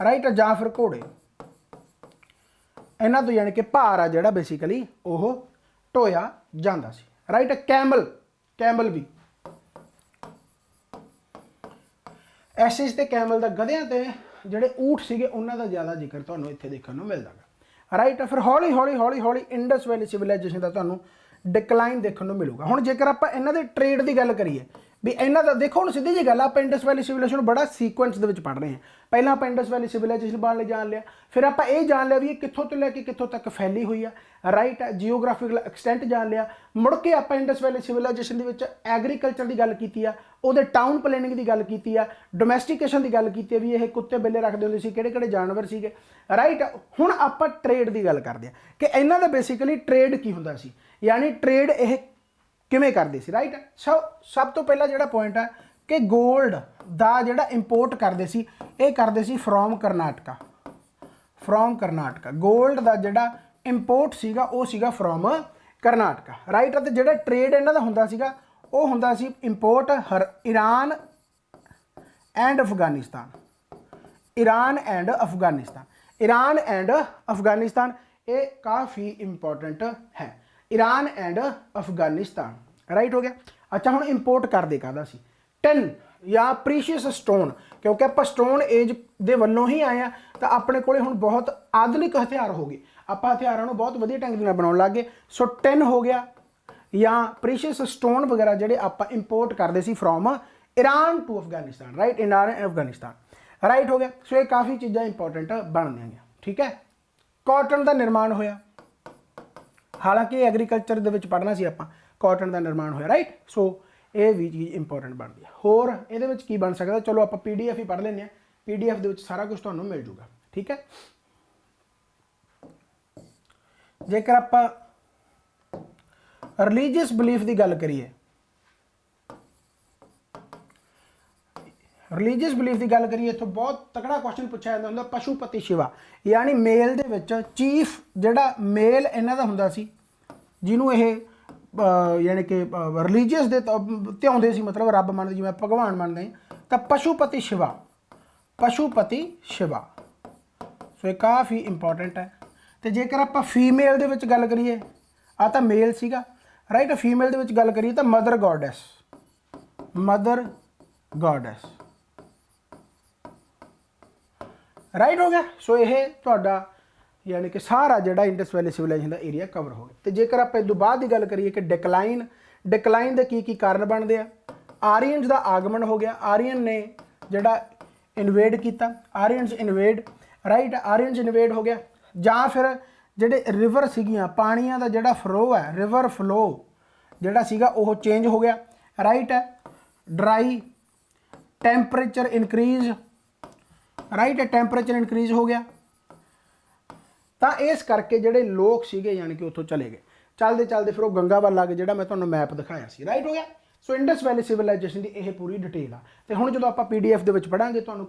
ਰਾਈਟ, ਜਾਂ ਫਿਰ ਘੋੜੇ, ਇਹਨਾਂ ਤੋਂ ਯਾਨੀ ਕਿ ਭਾਰ ਆ ਜਿਹੜਾ ਬੇਸਿਕਲੀ ਉਹ ਢੋਇਆ ਜਾਂਦਾ ਸੀ, ਰਾਈਟ। ਕੈਮਲ ਵੀ ਐਸਿਸ ਤੇ ਕੈਮਲ ਦਾ, ਗਧਿਆਂ ਤੇ ਜਿਹੜੇ ਊਠ ਸੀਗੇ ਉਹਨਾਂ ਦਾ ਜ਼ਿਆਦਾ ਜ਼ਿਕਰ ਤੁਹਾਨੂੰ ਇੱਥੇ ਦੇਖਣ ਨੂੰ ਮਿਲਦਾ ਗਾ, ਰਾਈਟ। ਫਿਰ ਹੌਲੀ ਹੌਲੀ ਇੰਡਸ ਵੈਲੀ ਸਿਵਲਾਈਜੇਸ਼ਨ ਦਾ ਤੁਹਾਨੂੰ ਡਿਕਲਾਈਨ ਦੇਖਣ ਨੂੰ ਮਿਲੂਗਾ। ਹੁਣ ਜੇਕਰ ਆਪਾਂ ਇਹਨਾਂ ਦੇ ਟ੍ਰੇਡ ਦੀ ਗੱਲ ਕਰੀਏ ਵੀ ਇਹਨਾਂ ਦਾ ਦੇਖੋ, ਹੁਣ ਸਿੱਧੀ ਜੀ ਗੱਲ ਆ, ਆਪਾਂ ਇੰਡਸ ਵੈਲੀ ਸਿਵਲਾਈਜੇਸ਼ਨ ਨੂੰ ਬੜਾ ਸੀਕੁਐਂਸ ਦੇ ਵਿੱਚ ਪੜ੍ਹ ਰਹੇ ਹਾਂ। ਪਹਿਲਾਂ ਆਪਾਂ ਇੰਡਸ ਵੈਲੀ ਸਿਵਲਾਈਜੇਸ਼ਨ ਬਾਰੇ ਲਈ ਜਾਣ ਲਿਆ, ਫਿਰ ਆਪਾਂ ਇਹ ਜਾਣ ਲਿਆ ਵੀ ਇਹ ਕਿੱਥੋਂ ਤੋਂ ਲੈ ਕੇ ਕਿੱਥੋਂ ਤੱਕ ਫੈਲੀ ਹੋਈ ਆ, ਰਾਈਟ। ਜੀਓਗ੍ਰਾਫਿਕਲ ਐਕਸਟੈਂਟ ਜਾਣ ਲਿਆ। ਮੁੜ ਕੇ ਆਪਾਂ ਇੰਡਸ ਵੈਲੀ ਸਿਵਲਾਈਜੇਸ਼ਨ ਦੇ ਵਿੱਚ ਐਗਰੀਕਲਚਰ ਦੀ ਗੱਲ ਕੀਤੀ ਆ, ਉਹਦੇ ਟਾਊਨ ਪਲੈਨਿੰਗ ਦੀ ਗੱਲ ਕੀਤੀ ਆ, ਡੋਮੈਸਟੀਕੇਸ਼ਨ ਦੀ ਗੱਲ ਕੀਤੀ ਆ ਵੀ ਇਹ ਕੁੱਤੇ ਬਿੱਲੇ ਰੱਖਦੇ ਹੁੰਦੇ ਸੀ, ਕਿਹੜੇ ਕਿਹੜੇ ਜਾਨਵਰ ਸੀਗੇ, ਰਾਈਟ। ਹੁਣ ਆਪਾਂ ਟ੍ਰੇਡ ਦੀ ਗੱਲ ਕਰਦੇ ਹਾਂ ਕਿ ਇਹਨਾਂ ਦਾ ਬੇਸਿਕਲੀ ਟ੍ਰੇਡ ਕੀ ਹੁੰਦਾ ਸੀ, ਯਾਨੀ ਟ੍ਰੇਡ ਇਹ ਕਿਵੇਂ ਕਰਦੇ ਸੀ, ਰਾਈਟ। ਸਭ ਤੋਂ ਪਹਿਲਾਂ ਜਿਹੜਾ ਪੁਆਇੰਟ ਹੈ ਕਿ ਗੋਲਡ ਦਾ ਜਿਹੜਾ ਇੰਪੋਰਟ ਕਰਦੇ ਸੀ, ਇਹ ਕਰਦੇ ਸੀ ਫਰੋਮ ਕਰਨਾਟਕਾ। ਗੋਲਡ ਦਾ ਜਿਹੜਾ ਇੰਪੋਰਟ ਸੀਗਾ ਉਹ ਸੀਗਾ ਫਰੋਮ ਕਰਨਾਟਕਾ, ਰਾਈਟ। ਅਤੇ ਜਿਹੜਾ ਟ੍ਰੇਡ ਇਹਨਾਂ ਦਾ ਹੁੰਦਾ ਸੀਗਾ ਉਹ ਹੁੰਦਾ ਸੀ ਇੰਪੋਰਟ ਈਰਾਨ ਐਂਡ ਅਫਗਾਨਿਸਤਾਨ। ਇਹ ਕਾਫੀ ਇੰਪੋਰਟੈਂਟ ਹੈ, ईरान एंड अफगानिस्तान, राइट हो गया। अच्छा, हम इंपोर्ट करते काहदा सी, टिन या प्रीशियस स्टोन, क्योंकि आप स्टोन एज दे वल्लों ही आए हैं तो अपने कोले हुण बहुत आधुनिक हथियार हो गए, आप हथियारों को बहुत वधिया ढंग नाल बनाउण लग गए। सो टिन हो गया या प्रीशियस स्टोन वगैरह जिहड़े आप इंपोर्ट करते सी from Iran to Afghanistan, right, Iran and Afghanistan, right हो गया। सो ये काफ़ी चीज़ां इंपोर्टेंट बन गई, ठीक है। कॉटन का निर्माण होया, हालांकि एग्रीकल्चर दे विच पढ़ना सी आपां, कॉटन का निर्माण होया, राइट। सो ये भी चीज़ इंपोर्टेंट बनती है। होर इहदे विच की बन सकदा, चलो आपां PDF ही पढ़ लैंदे हां, PDF दे विच सारा कुछ तुहानूं मिल जूगा, ठीक है। जेकर आपां रिलीजियस बिलीफ की गल करिए, इत्थों बहुत तगड़ा क्वेश्चन पूछा जाता होंदा, पशुपति शिवा यानी मेल दे विच चीफ जिहड़ा मेल इन्हां दा हुंदा सी, जिन्हों ये यानी कि रिलीजियस दे ध्याउंदे सी, मतलब रब मनदे, जिवें भगवान मनदे, तो पशुपति शिवा। सो ये काफ़ी इंपॉर्टेंट है। तो जेकर आप फीमेल दे विच गल करिए, आ तां मेल सीगा, राइट। फीमेल दे विच गल करिए तो मदर गॉडेस, राइट हो गया। सो ये तुहाडा यानी कि सारा जिहड़ा इंडस वैली सिविलाइजेशन का एरिया कवर हो गया। तो जेकर आप इस बाद की गल करिए कि डिकलाइन के की कारण बनते हैं, आरीयंस का आगमन हो गया, आरीयन ने जिहड़ा इन्वेड किया, राइट, आरीयंस इन्वेड हो गया। जां फिर जिहड़े रिवर सीगियां, पानियां दा जिहड़ा फ्लो है, रिवर फ्लो जिहड़ा सीगा वो चेंज हो गया, राइट है। Dry, temperature increase, right, temperature increase हो गया। तो इस करके जिहड़े लोग सीगे यानी कि उत्थों चले गए। चलते चलते फिर वो गंगा वाल आ गए, जिहड़ा मैं तुहानूं मैप दिखाया सी। राइट हो गया। सो इंडस वैली सिविलाइजेशन की यह पूरी डिटेल आ, तो हुण जदों आपां PDF दे विच पढ़ांगे तुहानूं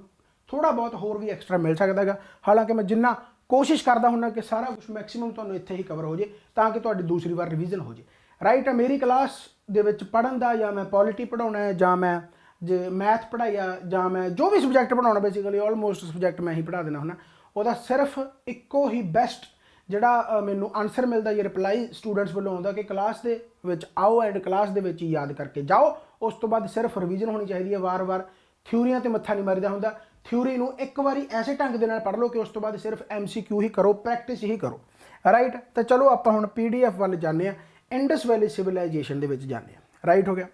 थोड़ा बहुत होर भी एक्सट्रा मिल सकता है। हालांकि मैं जिन्ना कोशिश करता हूँ कि सारा कुछ मैक्सीमम तुहानूं इत्थे ही कवर हो जाए, ताकि तुहाडी दूसरी बार रिवीजन हो जाए। राइट। मेरी क्लास दे विच पढ़न दा या मैं पॉलिटी पढ़ाउणा है जां मैं जे मैथ पढ़ाइया जां मैं जो भी सबजैक्ट पढ़ाउणा, बेसिकली ऑलमोस्ट सबजैक्ट मैं ही पढ़ा देना हुंदा, ਉਹਦਾ सिर्फ ਇੱਕੋ ही बेस्ट ਜਿਹੜਾ ਮੈਨੂੰ आंसर मिलता या रिप्लाई स्टूडेंट्स वालों आउंदा कि क्लास दे विच आओ एंड क्लास दे विच ही याद करके जाओ। उस तो बाद सिर्फ रिवीजन होनी चाहिए है, वार वार थ्योरियां ते मत्था नहीं मारीदा हुंदा। थ्योरी नूं एक बारी ऐसे ढंग दे नाल पढ़ लो कि उस तो बाद सिर्फ MCQ ही करो, प्रैक्टिस ही करो। राइट। तो चलो आपां हुण PDF वाल जाने आ, इंडस वैली सिविलाइजेशन दे विच जाने आ। राइट हो गया।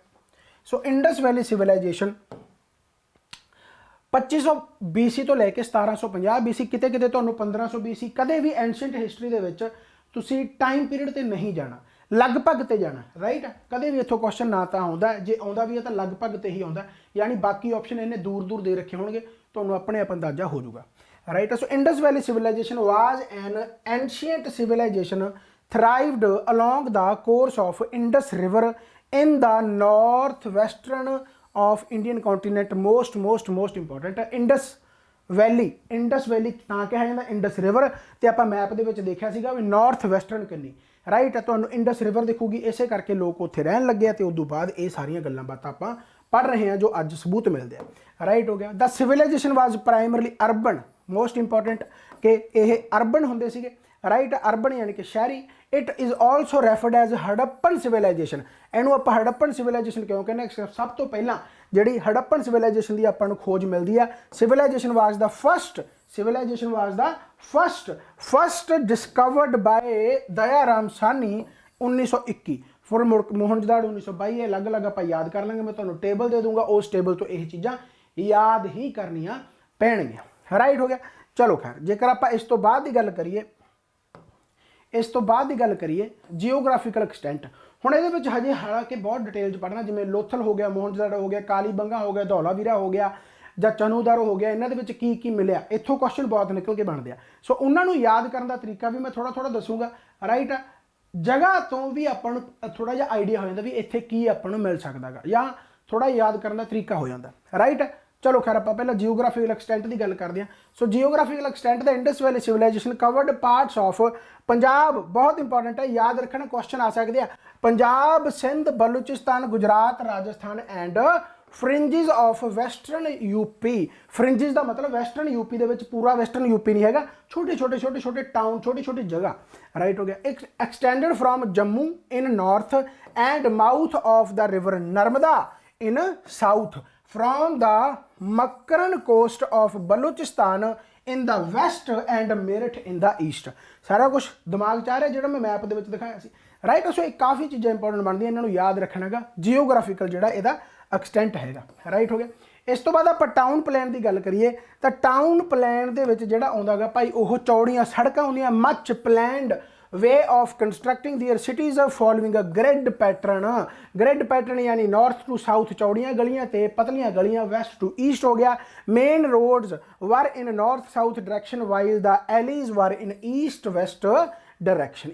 सो इंडस वैली सिविलाइजेशन 2500 BC तो लैके 1750 BC, किते किते तुहानूं 1500 BC, कदे भी एंशेंट हिस्टरी दे विच तुसीं टाइम पीरियड ते नहीं जाना, लगभग ते जाना। राइट। कदे भी इत्थों क्वेश्चन ना तो आउंदा, जे आउंदा भी है तो लगभग ते ही आउंदा, यानी बाकी ऑप्शन इन्हें दूर दूर दे रखे होणगे, तुहानूं अपने आप अंदाजा हो जाऊगा। Right. So Indus valley civilization was an ancient civilization thrived along the course of Indus River in the northwestern of Indian continent। most important Indus valley ਤਾਂ ਕਿਹਾ ਜਾਂਦਾ इंडस रिवर, ਤੇ ਆਪਾਂ मैप ਦੇ ਵਿੱਚ ਦੇਖਿਆ ਸੀਗਾ ਵੀ ਨਾਰਥ ਵੈਸਟਰਨ ਕਿੰਨੀ। ਰਾਈਟ। ਤੁਹਾਨੂੰ इंडस रिवर दिखूगी, ਇਸੇ ਕਰਕੇ ਲੋਕ ਉੱਥੇ ਰਹਿਣ ਲੱਗੇ ਆ, ਤੇ ਉਸ ਤੋਂ ਬਾਅਦ ਇਹ ਸਾਰੀਆਂ ਗੱਲਾਂ ਬਾਤਾਂ ਆਪਾਂ ਪੜ੍ਹ ਰਹੇ ਹਾਂ ਜੋ ਅੱਜ ਸਬੂਤ ਮਿਲਦੇ ਆ। ਰਾਈਟ ਹੋ ਗਿਆ। ਦ ਸਿਵਲਾਈਜੇਸ਼ਨ ਵਾਜ ਪ੍ਰਾਇਮਰਲੀ ਅਰਬਨ, ਮੋਸਟ ਇੰਪੋਰਟੈਂਟ ਕਿ ਇਹ ਅਰਬਨ ਹੁੰਦੇ ਸੀਗੇ। राइट। अर्बन यानी कि शहरी। It is also referred as Harappan civilization. इनू आप हड़प्पन सिविलाइजेशन क्यों कहने, सब तो पहला जी हड़प्पन सिविलाइजेशन की आपको खोज मिलती है। Civilization was the first discovered by Dayaram Sahni 1921 फिर मोहनजोदाड़ो 1922। अलग अलग आप याद कर लेंगे, मैं तुम्हें टेबल दे दूंगा, उस टेबल तो यही चीज़ां याद ही करनियां पैणगियां। राइट हो गया। चलो खैर, जेकर आप इस तो बाद की गल करिए, जियोग्राफिकल एक्सटेंट, हुण इहदे विच हजे हालांकि बहुत डिटेल पढ़ना, जिवें लोथल हो गया, मोहनजोदाड़ो हो गया, कालीबंगा हो गया, धौलावीरा हो गया जां चनूदारो हो गया, इन्हां दे विच की मिलिया, इत्थों क्वेश्चन बहुत निकल के बनदे आ। सो उन्हां नूं याद करन दा तरीका भी मैं थोड़ा थोड़ा दसूंगा। राइट। जगह तो भी आपां नूं थोड़ा जिहा आइडिया हो जांदा भी इत्थे की आपां नूं मिल सकदा गा, जां थोड़ा याद करन दा तरीका हो जांदा। राइट। चलो खैर आप पहले जियोग्राफिकल एक्सटेंट की गल करते हैं। So geographical extent the Indus valley civilization covered parts of Punjab, बहुत इंपॉर्टेंट है, याद रखना, क्वेश्चन आ सकते हैं। Punjab, Sindh, Balochistan, Gujarat, Rajasthan and fringes of western UP. Fringes का मतलब वैसटर्न यूपी दे विच पूरा वैसटर्न यूपी नहीं है, छोटे टाउन, छोटी जगह। राइट हो गया। Extended from Jammu in north and mouth of the river Narmada in south, from the Makran coast of Balochistan in the west and Meerut in the east. सारा कुछ दिमाग च आ रहा है जो मैं मैप के दिखाया सी। राइट। सो एक काफ़ी चीज़ां इंपॉर्टेंट बनती, इन्हों याद रखना गा, जियोग्राफिकल जोड़ा यदा एक्सटेंट हैगा। राइट हो गया। इस तो बाद आप टाउन प्लान की गल करिए तो टाउन प्लान के जोड़ा आउंदा गा भाई वो चौड़ियां सड़कां होंदियां, much planned way of constructing their cities following a grid pattern यानी नॉर्थ टू साउथ चौड़ियां गलियां ते पतलियां गलियां, वैस्ट टू ईस्ट हो गया। Main roads were in north south direction while the alleys were in east west direction.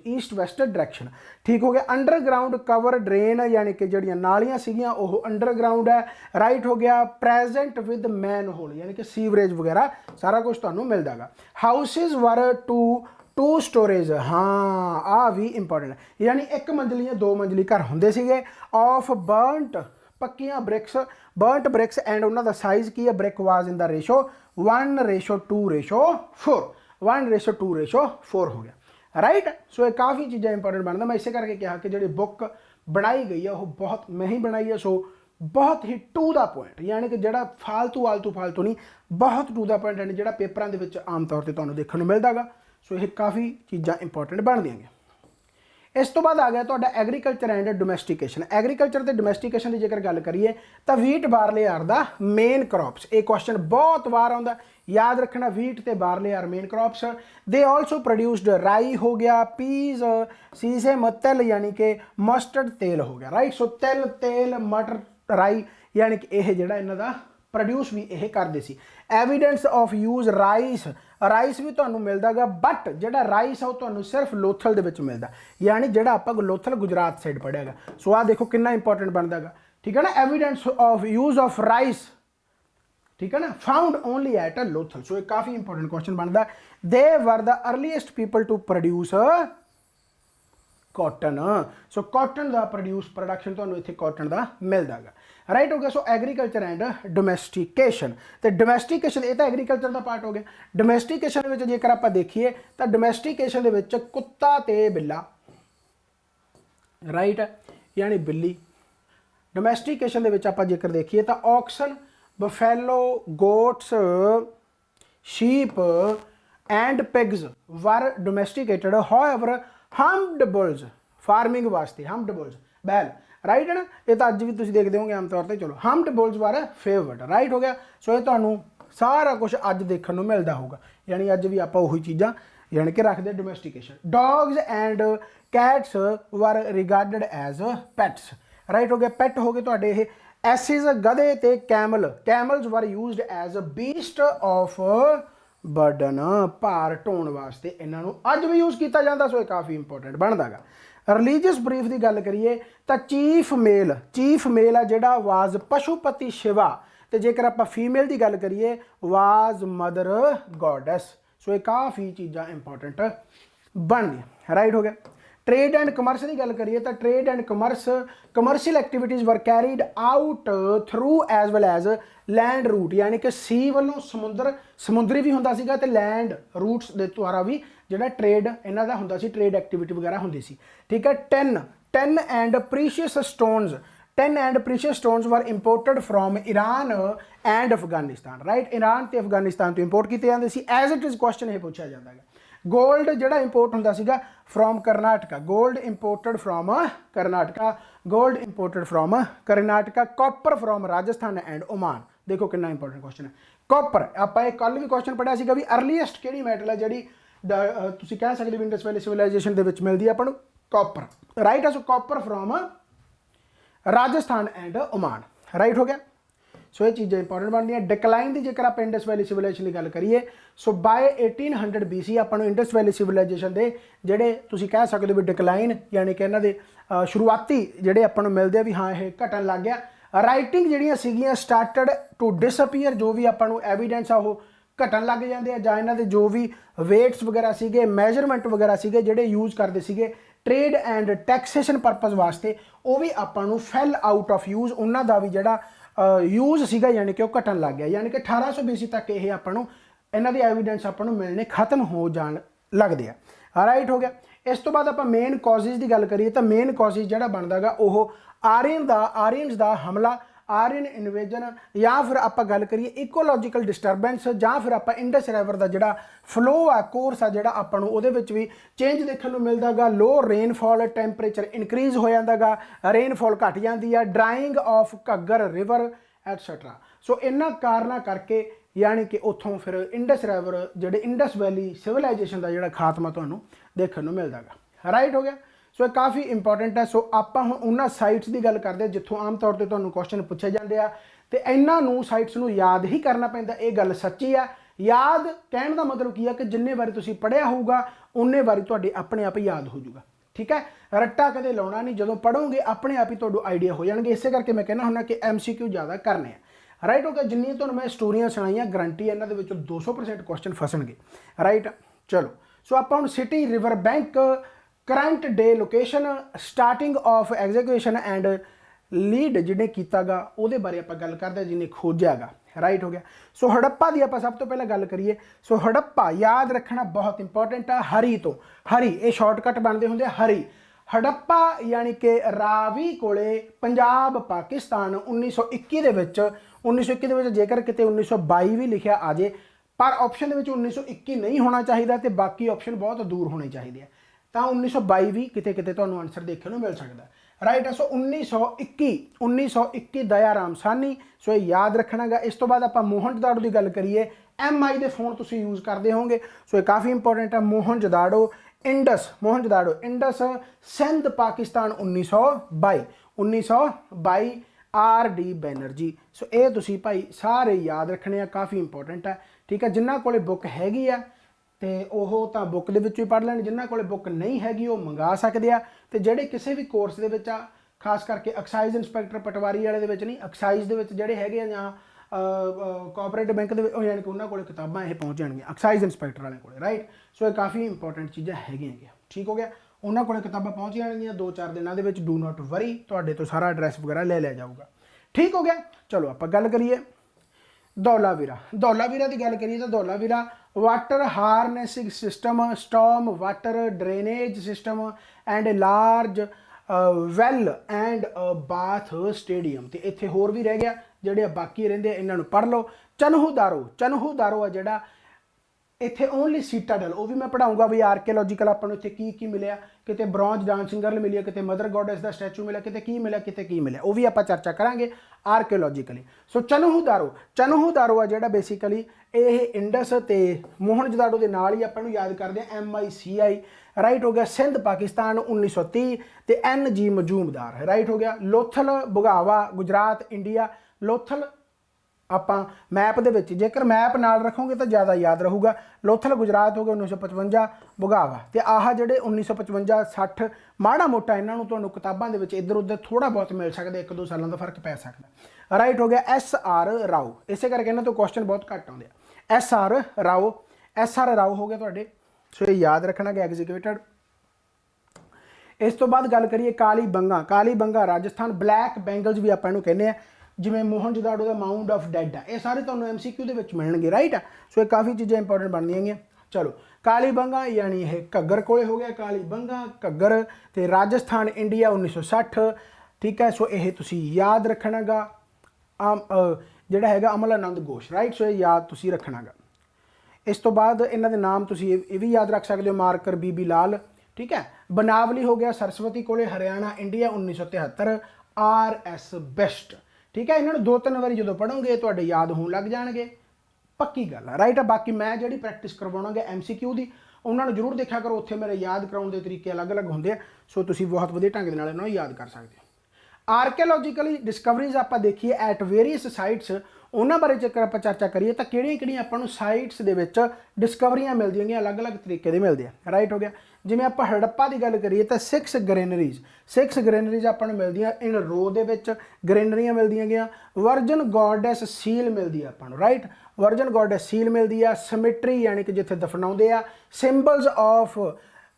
ठीक हो गया। अंडरग्राउंड कवर ड्रेन यानी कि जड़ियाँ नालियां सीगियां वो अंडरग्राउंड है। राइट हो गया। प्रेजेंट विद मैन होल यानी कि सीवरेज वगैरह सारा कुछ तुहानूं मिलदा गा। हाउसिज वर टू स्टोरेज, हाँ आ भी इंपॉर्टेंट है, यानी एक मंजिली या दो मंजिली घर होंदे सीगे। ऑफ बर्नट पक्कियां ब्रिक्स एंड उन्होंने साइज की है, brick was in the ratio 1:2:4 1:2:4 हो गया। राइट। सो ये काफ़ी चीज़ें इंपॉर्टेंट बनता, मैं इसे करके कहा कि जी बुक बनाई गई है वो बहुत मैं ही बनाई है, सो बहुत ही टू द पॉइंट, यानी कि जो फालतू नहीं, बहुत टू द पॉइंट, यानी जो पेपरों के आम तौर पर तुहानूं देखने को मिलता गा। सो ये काफ़ी चीज़ां इंपॉर्टेंट बन देंगे। इस तो बाद आ गया तो एग्रीकल्चर एंड डोमैस्टिकेशन। एग्रीकल्चर तो डोमैस्टिकेशन की जेकर गल करिए तो wheat barley are the main crops. एक क्वेश्चन बहुत बार आता, याद रखना, वीट ते barley are main crops. They also produced rye हो गया, पीज, सीसेम, तिल यानी कि मस्टर्ड तेल हो गया। राइट। सो तिल, तेल, मटर, राई यानी कि यह जोड़ा इन्हों का प्रोड्यूस भी यह करते सी। Evidence of use rice, rice भी तुहानूं मिलदा गा, बट जिहड़ा राइस है वो तुहानूं सिर्फ लोथल दे विच मिलदा, यानी जिहड़ा आपां लोथल गुजरात साइड पढ़िया गा। सो आ देखो कितना इंपॉर्टेंट बनदा गा, ठीक है ना। Evidence of use of rice, ठीक है ना, found only at Lothal. So एक काफ़ी इंपॉर्टेंट क्वेश्चन बनता। They were the earliest people to produce cotton. So cotton का प्रोडक्शन तो इतने कॉटन का मिलता है, राइट हो गया। सो एग्रीकल्चर एंड डोमैस्टिकेशन, तो डोमैस्टिकेशन ये तो एग्रीकल्चर का पार्ट हो गया। डोमैस्टिकेशन में जेकर आप देखिए तो डोमैस्टिकेशन के कुत्ता ते बिल्ला, राइट है, यानी बिल्ली। डोमैस्टिकेशन के आप जेकर देखिए तो oxen, buffalo, goats, sheep and pigs were domesticated. However humped bulls farming वास्ते, हम्प्ड बुल्स बैल, राइट है ना, ये तो अज भी तुम देखते होंगे आम तौर पर। चलो हम्प्ड बुल्स वर फेवरड, राइट हो गया। सो ये तुहानूं सारा कुछ अज देखने को मिलता होगा, यानी अज भी आप उही चीज़ां यानी कि रखते domestication. Dogs and cats were regarded as pets, right हो गया। पैट हो गए तुहाडे ये। एसिस गधे ते camel, camels were used as beast of burden, भार ढोण वास्ते इन्हों अज भी यूज़ किया जाता। सो काफ़ी इंपॉर्टेंट बनता है। रिलीजियस ब्रीफ की गल करिए तो चीफ मेल आ जिहड़ा वाज पशुपति शिवा, तो जेकर आप फीमेल की गल करिए वाज मदर गॉडेस। सो ये काफ़ी चीज़ां इंपॉर्टेंट बन गई, राइट हो गया। ट्रेड एंड कमर्स की गल करिए तो trade and commercial activities were carried out through as well as land route, यानी कि सी वालों समुद्री भी होंदा सीगा ते लैंड रूट्स के द्वारा भी जिहड़ा ट्रेड इन्हां दा हुंदा सी, ट्रेड एक्टिविटी वगैरह हुंदी सी, ठीक है। Ten and precious stones were imported from Iran and Afghanistan, right. Iran ते अफगानिस्तान तो इंपोर्ट किए जाते सी। एज इट इज़ क्वेश्चन ये पूछा जाता है। गोल्ड जिहड़ा इंपोर्ट हुंदा सीगा from Karnataka, gold imported from Karnataka, copper from Rajasthan and Oman. देखो कितना इंपॉर्टेंट क्वेश्चन है। कॉपर आप कल भी क्वेश्चन पढ़िया सीगा भी अर्लीएस्ट किहड़ी मैटल है जिहड़ी तुसीं कह सकदे इंडस वैली सिविलाइजेशन दे विच मिलदी है आपां नूं, कॉपर, राइट है। सो copper from Rajasthan and Oman, right हो गया। सो ये चीज़ें इंपॉर्टेंट बनती हैं। डिक्लाइन की जेकर आप इंडस वैली सिविलाइजेशन की गल करिए, सो बाय 1800 BC आपां नूं इंडस वैली सिविलाइजेशन के जिहड़े तुसीं कह सकते हो भी डिक्लाइन, यानी कि इन्हां दे शुरुआती जिहड़े आपां नूं मिलदे भी हाँ ये घटन लग गया। राइटिंग जिहड़ियां सीगियां स्टार्टड टू डिसअपीयर, जो भी आपां नूं एविडेंस आ वो घटन लग जाते हैं, जां इन्हां दे जो भी वेट्स वगैरह सीगे, मेजरमेंट वगैरह सीगे जिहड़े यूज़ करते सीगे ट्रेड एंड टैक्सेशन परपज़ वास्ते, वो भी आपां नूं फैल आउट ऑफ यूज़, उन्हां दा भी जिहड़ा यूज़ सीगा यानी कि वह घटन लग गया। यानी कि 1800 BC तक ये आपां नूं इन्हां दी एविडेंस आपां नूं मिलने खत्म हो जान लगदे हैं, राइट हो गया। इस तो बाद आप मेन कॉजेज़ की गल करिए तो मेन कॉजेज़ जिहड़ा बनदा गा ओह आर्यनस दा हमला, आर्यन इन्वेजन, या फिर आप गल करिए इकोलॉजिकल डिस्टरबेंस, या फिर आप इंडस रिवर का जिहड़ा फ्लो आ कोर्स आ जिहड़ा आपां नूं उहदे विच भी चेंज देखने को मिलता गा। लो रेनफॉल, टैंपरेचर इनक्रीज हो जाता गा, रेनफॉल घट जाती है, ड्राइंग ऑफ घग्गर रिवर एटसैट्रा। सो इन्हां कारणों करके यानी कि उत्थों फिर इंडस रिवर जिहड़े इंडस वैली सिविलाइजेशन का जिहड़ा खात्मा तुहानूं देखने को मिलता गा, राइट हो गया। सो ये काफ़ी इंपॉर्टेंट है। सो आप हुण उन्हां साइट्स की गल करते जिथों आम तौर पर तुहानूं क्वेश्चन पूछे जाते हैं, तो इन्हां नूं साइट्स नूं याद ही करना पैंदा। ये गल सच्ची है। याद कहने का मतलब की है कि जिन्ने बारी तुसीं पढ़िया होगा उन्ने बारी तुहाडे अपने आप ही याद हो जाऊगा, ठीक है। रट्टा कदे लाउणा नहीं, जदों पढ़ोगे अपने आप ही तुहानूं आइडिया हो जाएंगे। इस करके मैं कहना हुंदा कि MCQ ज़्यादा करने हैं, राइट हो गया। जिन्नी तुहानूं मैं स्टोरियां सुणाइयां गारंटी इन्हां दे विचों 200% क्वेश्चन फसणगे, राइट। चलो सो आपां हुण city, river bank, current day location, starting of execution and lead जिन्हें किया गा उहदे बारे आप गल करते हैं, जिन्हें खोजा गा, राइट हो गया। सो हड़प्पा की आप सब तो पहले गल करिए। सो हड़प्पा याद रखना बहुत इंपॉर्टेंट है। हरी तो हरी ये शॉर्टकट बनते होंगे हरी। हड़प्पा यानी कि रावी कोले पंजाब पाकिस्तान 1921 दे विच 1921 दे विच जेकर किते 1922 भी लिखिया आ जाए, पर ऑप्शन 1921 नहीं होना चाहिए तो बाकी ऑप्शन बहुत दूर होने चाहिए, तो 1922 भी किते किते तुहानूं आंसर देखने को मिल सकता है, राइट है। सो 1921 दयाराम सानी, सो ये याद रखना गा। इस तो बाद आप मोहनजोदाड़ो की गल करिए, MI के फोन तुसीं यूज़ करते होंगे, सो ये काफ़ी इंपॉर्टेंट है। Mohenjodaro Indus Sindh Pakistan 1922 R D Banerjee. So ये तुसी भाई सारे याद रखने, काफ़ी इंपॉर्टेंट है, ठीक है। जिन्होंने कोले बुक हैगी आ तो वह तो बुक के विचों ही पढ़ लैन, जिन्होंने कोले बुक नहीं हैगी वो मंगा सकते हैं। तो जेडे किसी भी कोर्स के विच आ, खास करके एक्साइज इंस्पैक्टर पटवारी वाले दे विच नहीं, एक्साइज दे विच जेडे हैगे जां कोऑपरेटिव बैंक के यानी कि उन्होंने को किताबां ये पहुँच जाएंगी एक्साइज इंस्पैक्टर वाले को, राइट। सो ये काफ़ी इंपॉर्टेंट चीज़ां हैगियां, ठीक हो गया। उन्होंने को किताबां पहुँच जाएंगियां 2-4 दिनों के। डू नॉट वरी, तुहाडे तो सारा एड्रैस वगैरह ले लिया जाऊगा, ठीक हो गया। चलो आप गल करिए धौलावीरा। धौलावीरा की गल करिए तो Dholavira water harnessing system, storm water drainage system and large well and bath stadium. तो इत्थे होर भी रह गया, ਜਿਹੜੇ बाकी ਰਹਿੰਦੇ इन्हों पढ़ लो। चन्हूदारो, चन्हूदारो आ ਜਿਹੜਾ इत्थे ओनली सीटाडल, वो भी मैं पढ़ाऊँगा भी आर्कियोलॉजिकल अपन इतने की मिले, कितने ब्रॉन्ज डांसिंग गर्ल मिली, कितने मदर गॉडेस का स्टैचू मिला, कितने की मिला, कितने की मिले, वो भी आप चर्चा करांगे आर्कियोलॉजिकली। सो चन्हूदारो, चन्हूदारो आ ਜਿਹੜਾ बेसिकली ये इंडस ते मोहनजोदाड़ो के नाल ही अपन याद करते हैं MICI, राइट हो गया। सिंध पाकिस्तान 1930 ते NG मजूमदार, राइट हो गया। लोथल बुगावा गुजरात इंडिया, लोथल आप मैप के जेकर मैप नाल रखोगे तो ज़्यादा याद रहूगा। लोथल गुजरात हो गया 1955, बुगावा तो आह जोड़े 1955-60 माड़ा मोटा इन्हों तो किताबों के इधर उधर थोड़ा बहुत मिल सकता, 1-2 सालों का फर्क पै सकता, राइट हो गया। SR राव, इस करके इन्हों तो क्वेश्चन बहुत घट आते हैं। SR राव, SR राव हो गया थोड़े, सो ये याद रखना कि एग्जीक्यूटेड। इस तो बाद गल करिए कालीबंगा, कालीबंगा राजस्थान, ब्लैक बैंगल्स भी आप कहने हैं, जिमें मोहनजोदाड़ो का माउंड ऑफ डेड है, ये सारे तुहानूं MCQ के मिलणगे, राइट है। सो ये काफ़ी चीज़ें इंपॉर्टेंट बन दी। चलो कालीबंगा यानी यह घग्गर कोले हो गया, कालीबंगा घग्गर तो राजस्थान इंडिया 1960, ठीक है। सो ये तुसी याद रखना गा, जिहड़ा हैगा अमल आनंद घोष, राइट। सो ये याद तुसी रखना गा। इस तो बाद इन्हां दे नाम तुसी ये भी याद रख सकते हो, मार्कर बीबी लाल, ठीक है। बनावली हो गया सरस्वती कोले हरियाणा इंडिया 1973, RS बेस्ट, ठीक है। इन्होंने 2-3 बारी जो पढ़ोगे तो याद होने लग जाएंगे, पक्की गल है, राइट है। बाकी मैं जी प्रैक्टिस करवाऊँगा MCQ की, उन्होंने जरूर देखा करो, उत्थे मेरे याद कराने के तरीके अलग अलग होंगे, सो तुम बहुत वधिया ढंग नाल इन्होंने याद कर सकते हो। आर्कियोलॉजिकली डिस्कवरीज आप देखिए एट वेरीअस साइट्स, उन्होंने बारे जेकर आप चर्चा करिए तो किहड़ियां आपको साइट्स के डिस्कवरियां मिलदियां अलग अलग तरीके के मिलते हैं, राइट हो गया। जिवें आप हड़प्पा की गल करिए तो 6 ग्रेनरीज, 6 ग्रेनरीज आपको मिलदियां इन रो दे विच, ग्रेनरियां मिलदियां गया। वर्जन गॉडेस सील मिलती है आपको, राइट, वर्जन गॉडेस सील मिलती है। सिमिट्री यानी कि जिथे दफनाउंदे आ, सिंबल्स ऑफ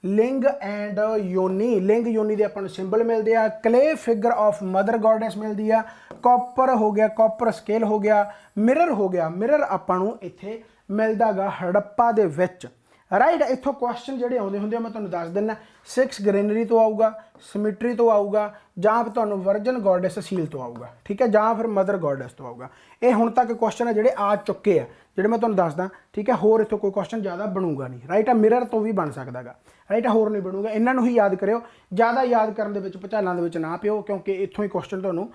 लिंग एंड योनी, लिंग योनी के अपन सिंबल मिलते हैं। Clay figure of mother goddess मिलती है। कॉपर हो गया, कॉपर स्केल हो गया, मिरर हो गया, मिरर आपू इत्थे मिलता गा हड़प्पा दे विच, राइट। इत्थों क्वेश्चन जोड़े आते होंगे मैं तुम्हें दस दिना, 6 ग्रेनरी तो आऊगा, सिमिट्री तो आऊगा, जां फिर तुहानूं वर्जन गॉडेस सील तो आऊगा, ठीक है, जां फिर मदर गॉडेस तो आऊगा। ये हुण तक क्वेश्चन है जोड़े आ चुके हैं, जोड़े मैं तुहानूं दसदा, ठीक है। होर इत्थों कोई क्वेश्चन ज़्यादा बनूगा नहीं, राइट है। मिरर तो भी बन सकता गा, राइट है, होर नहीं बनूगा। इन्हों ही याद करो, ज़्यादा याद करने के भचालों के ना पिओ, क्योंकि इत्थों ही क्वेश्चन तुहानूं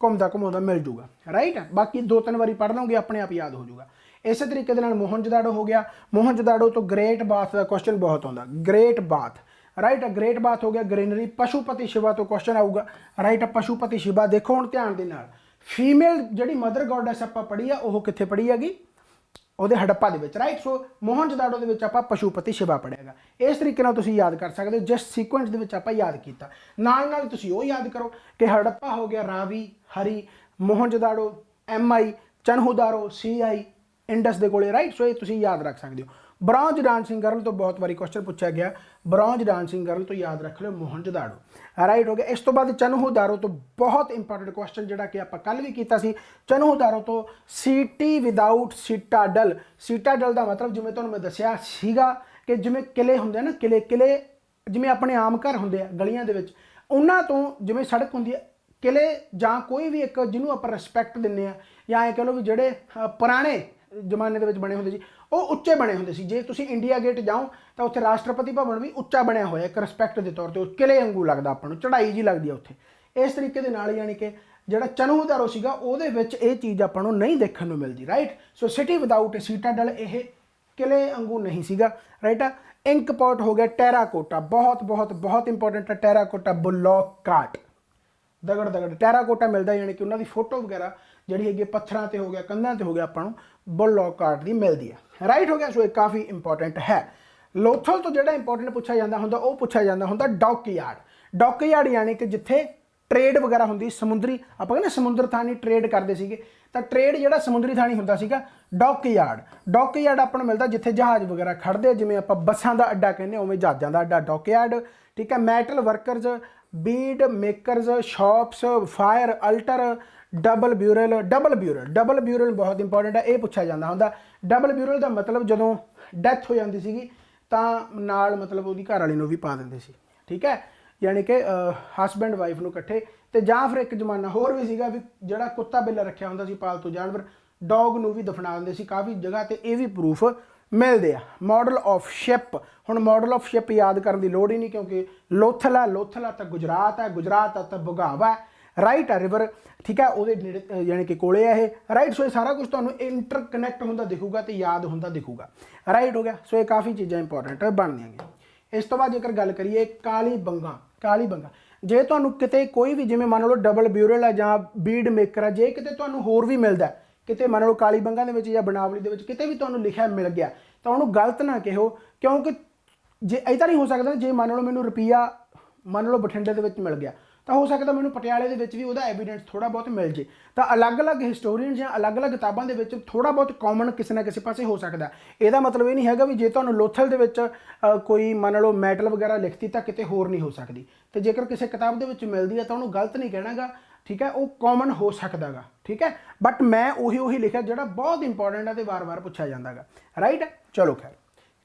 घूमता घुमाउंदा मिल जूगा, राइट है। बाकी 2-3 बारी पढ़ लोगे अपने आप याद हो जाऊगा। इस तरीके के मोहनजोदाड़ो हो गया, मोहनजोदाड़ो तो ग्रेट बाथ का क्वेश्चन बहुत आता, great bath, right. Great bath हो गया ग्रेनरी। पशुपति शिवा तो क्वेश्चन आऊगा, राइट। पशुपति शिवा देखो हम ध्यान के नाल, फीमेल जी मदर गॉडेस आप पढ़ी है वह कितने पढ़ी हैगी, वो हड़प्पा के, राइट। सो मोहनजोदाड़ो के आप पशुपति शिवा पढ़ेगा। इस तरीके तुम याद कर सकते हो, जिस सीक्वेंस के आप याद किया, नाल तुम वो याद करो कि हड़प्पा हो गया रावी, हरी, मोहनजोदाड़ो MI, चन्हूदारो CI, इंडस के कोले, राइट। सो ये तुम याद रख सकते हो। ब्रॉन्ज डांसिंग गर्ल तो बहुत बारी क्वेश्चन पूछा गया, ब्रॉन्ज डांसिंग गर्ल तो याद रख लो मोहनजोदाड़ो, राइट हो गया। इस तो बाद चन्हूदारो तो बहुत इंपॉर्टेंट क्वेश्चन जोड़ा कि आप कल भी किया, चन्हूदारो तो सिटी विदाउट सीटाडल, सीटाडल का मतलब जिमें तुहानूं मैं दसिया सीगा कि जिमें किले होंगे ना, किले किले जिमें अपने आम घर होंगे गलियां दे विच, उन्हां तो जिमें सड़क होंदी है, किले जां कोई भी एक जिन्होंने आप रिस्पैक्ट दिंदे आ, या ऐ कह लो भी जोड़े पुराने जमाने के बने होंगे सी, वो उच्चे बने होंगे सी। जे तुसीं इंडिया गेट जाओ तो उत्थे राष्ट्रपति भवन भी उच्चा बनया होया, एक रिस्पैक्ट के तौर पर किले वांगू लगता अपन नूं, चढ़ाई जी लगती है उत्थे। इस तरीके के नाल यानी कि जिहड़ा चन्हूदारो सीगा उहदे विच ये चीज़ आपां नूं नहीं देखण नूं मिलदी, right. So city without a citadel ये किले वांगू नहीं सीगा, राइट। इंक पॉट हो गया टेराकोटा, बहुत बहुत बहुत इंपॉर्टेंट है टेराकोटा। बुलॉक कार्ट, ਦਗੜ ਦਗੜ ਟੈਰਾਕੋਟਾ ਮਿਲਦਾ, ਯਾਨੀ ਕਿ ਉਹਨਾਂ ਦੀ ਫੋਟੋ ਵਗੈਰਾ ਜਿਹੜੀ ਹੈਗੀ ਪੱਥਰਾਂ ਤੇ ਹੋ ਗਿਆ, ਕੰਧਾਂ ਤੇ ਹੋ ਗਿਆ, ਆਪਾਂ ਨੂੰ ਬੁਲੌਕ ਆਰਟ ਦੀ ਮਿਲਦੀ ਹੈ। ਰਾਈਟ ਹੋ ਗਿਆ। ਸੋ ਇਹ ਕਾਫੀ ਇੰਪੋਰਟੈਂਟ ਹੈ। ਲੋਥਲ ਤੋਂ ਜਿਹੜਾ ਇੰਪੋਰਟੈਂਟ ਪੁੱਛਿਆ ਜਾਂਦਾ ਹੁੰਦਾ ਉਹ ਪੁੱਛਿਆ ਜਾਂਦਾ ਹੁੰਦਾ ਡੌਕਯਾਰਡ। ਡੌਕਯਾਰਡ ਯਾਨੀ ਕਿ ਜਿੱਥੇ ਟ੍ਰੇਡ ਵਗੈਰਾ ਹੁੰਦੀ ਸਮੁੰਦਰੀ, ਆਪਾਂ ਕਹਿੰਦੇ ਸਮੁੰਦਰ ਥਾਣੀ ਟ੍ਰੇਡ ਕਰਦੇ ਸੀਗੇ, ਤਾਂ ਟ੍ਰੇਡ ਜਿਹੜਾ ਸਮੁੰਦਰੀ ਥਾਣੀ ਹੁੰਦਾ ਸੀਗਾ ਡੌਕਯਾਰਡ ਆਪਾਂ ਨੂੰ ਮਿਲਦਾ ਜਿੱਥੇ ਜਹਾਜ਼ ਵਗੈਰਾ ਖੜਦੇ, ਜਿਵੇਂ ਆਪਾਂ ਬੱਸਾਂ ਦਾ ਅੱਡਾ ਕਹਿੰਦੇ ਉਵੇਂ ਜਹਾਜ਼ਾਂ ਦਾ ਅੱਡਾ ਡੌਕਯਾਰਡ। ਠੀਕ ਹੈ। ਮੈਟਲ ਵਰਕਰਜ਼, ਬੀਡ ਮੇਕਰਜ਼, ਸ਼ਾਪਸ, ਫਾਇਰ ਅਲਟਰ, ਡਬਲ ਬਿਊਰਲ ਬਹੁਤ ਇੰਪੋਰਟੈਂਟ ਹੈ, ਇਹ ਪੁੱਛਿਆ ਜਾਂਦਾ ਹੁੰਦਾ। ਡਬਲ ਬਿਊਰਲ ਦਾ ਮਤਲਬ ਜਦੋਂ ਡੈਥ ਹੋ ਜਾਂਦੀ ਸੀਗੀ ਤਾਂ ਨਾਲ ਮਤਲਬ ਉਹਦੀ ਘਰ ਵਾਲੀ ਨੂੰ ਵੀ ਪਾ ਦਿੰਦੇ ਸੀ। ਠੀਕ ਹੈ। ਯਾਨੀ ਕਿ ਹਸਬੈਂਡ ਵਾਈਫ ਨੂੰ ਇਕੱਠੇ, ਤੇ ਜਾਂ ਫਿਰ ਇੱਕ ਜ਼ਮਾਨਾ ਹੋਰ ਵੀ ਸੀਗਾ ਵੀ ਜਿਹੜਾ ਕੁੱਤਾ ਬਿੱਲਾ ਰੱਖਿਆ ਹੁੰਦਾ ਸੀ ਪਾਲਤੂ ਜਾਨਵਰ, ਡੌਗ ਨੂੰ ਵੀ ਦਫਨਾ ਦਿੰਦੇ ਸੀ ਕਾਫੀ ਜਗ੍ਹਾ ਤੇ, ਇਹ ਵੀ ਪ੍ਰੂਫ ਮਿਲਦੇ ਆ। ਮਾਡਲ ਆਫ ਸ਼ਿਪ, ਹੁਣ ਮਾਡਲ ਆਫ ਸ਼ਿਪ ਯਾਦ ਕਰਨ ਦੀ ਲੋੜ ਹੀ ਨਹੀਂ ਕਿਉਂਕਿ ਲੋਥਲ ਤਾਂ ਗੁਜਰਾਤ ਹੈ, ਗੁਜਰਾਤ ਤਾਂ ਬੁਗਾਵਾ ਹੈ, ਰਾਈਟ ਆ ਰਿਵਰ। ਠੀਕ ਹੈ। ਉਹਦੇ ਨੇੜੇ ਯਾਨੀ ਕਿ ਕੋਲੇ ਆ ਇਹ, ਰਾਈਟ। ਸੋ ਇਹ ਸਾਰਾ ਕੁਝ ਤੁਹਾਨੂੰ ਇੰਟਰਕਨੈਕਟ ਹੁੰਦਾ ਦਿਖੂਗਾ ਤੇ ਯਾਦ ਹੁੰਦਾ ਦਿਖੂਗਾ, ਰਾਈਟ ਹੋ ਗਿਆ। ਸੋ ਇਹ ਕਾਫੀ ਚੀਜ਼ਾਂ ਇੰਪੋਰਟੈਂਟ ਬਣਦੀਆਂ ਗਈਆਂ। ਇਸ ਤੋਂ ਬਾਅਦ ਜੇਕਰ ਗੱਲ ਕਰੀਏ ਕਾਲੀ ਬੰਗਾ, ਜੇ ਤੁਹਾਨੂੰ ਕਿਤੇ ਕੋਈ ਵੀ ਜਿਵੇਂ ਮੰਨ ਲਓ ਡਬਲ ਬਿਊਰਲ ਹੈ ਜਾਂ ਬੀਡ ਮੇਕਰ ਹੈ, ਜੇ ਕਿਤੇ ਤੁਹਾਨੂੰ ਹੋਰ ਵੀ ਮਿਲਦਾ ਕਿਤੇ ਮੰਨ ਲਓ ਕਾਲੀ ਬੰਗਾ ਦੇ ਵਿੱਚ ਜਾਂ ਬਨਾਵਲੀ ਦੇ ਵਿੱਚ ਕਿਤੇ ਵੀ ਤੁਹਾਨੂੰ ਲਿਖਿਆ ਮਿਲ ਗਿਆ ਤਾਂ ਉਹਨੂੰ ਗਲਤ ਨਾ ਕਹੋ, ਕਿਉਂਕਿ ਜੇ ਇਹ ਤਾਂ ਨਹੀਂ ਹੋ ਸਕਦਾ ਜੇ ਮੰਨ ਲਓ ਮੈਨੂੰ ਰੁਪਈਆ ਮੰਨ ਲਓ ਬਠਿੰਡੇ ਦੇ ਵਿੱਚ ਮਿਲ ਗਿਆ ਤਾਂ ਹੋ ਸਕਦਾ ਮੈਨੂੰ ਪਟਿਆਲੇ ਦੇ ਵਿੱਚ ਵੀ ਉਹਦਾ ਐਵੀਡੈਂਸ ਥੋੜਾ ਬਹੁਤ ਮਿਲ ਜੇ। ਤਾਂ ਅਲੱਗ-ਅਲੱਗ ਹਿਸਟੋਰੀਅਨ ਜਾਂ ਅਲੱਗ-ਅਲੱਗ ਕਿਤਾਬਾਂ ਦੇ ਵਿੱਚ ਥੋੜਾ ਬਹੁਤ ਕਾਮਨ ਕਿਸੇ ਨਾ ਕਿਸੇ ਪਾਸੇ ਹੋ ਸਕਦਾ। ਇਹਦਾ ਮਤਲਬ ਇਹ ਨਹੀਂ ਹੈਗਾ ਵੀ ਜੇ ਤੁਹਾਨੂੰ ਲੋਥਲ ਦੇ ਵਿੱਚ ਕੋਈ ਮੰਨ ਲਓ ਮੈਟਲ ਵਗੈਰਾ ਲਿਖਤੀ ਤਾਂ ਕਿਤੇ ਹੋਰ ਨਹੀਂ ਹੋ ਸਕਦੀ, ਤੇ ਜੇਕਰ ਕਿਸੇ ਕਿਤਾਬ ਦੇ ਵਿੱਚ ਮਿਲਦੀ ਹੈ ਤਾਂ ਉਹਨੂੰ ਗਲਤ ਨਹੀਂ ਕਹਿਣਾਗਾ। ਠੀਕ ਹੈ। ਉਹ ਕਾਮਨ ਹੋ ਸਕਦਾ ਗਾ। ਠੀਕ ਹੈ। ਬਟ ਮੈਂ ਉਹੀ ਲਿਖਿਆ ਜਿਹੜਾ ਬਹੁਤ ਇੰਪੋਰਟੈਂਟ ਹੈ ਤੇ ਵਾਰ-ਵਾਰ ਪੁੱਛਿਆ ਜਾਂਦਾ ਗਾ, ਰਾਈਟ। ਚਲੋ ਖੈਰ,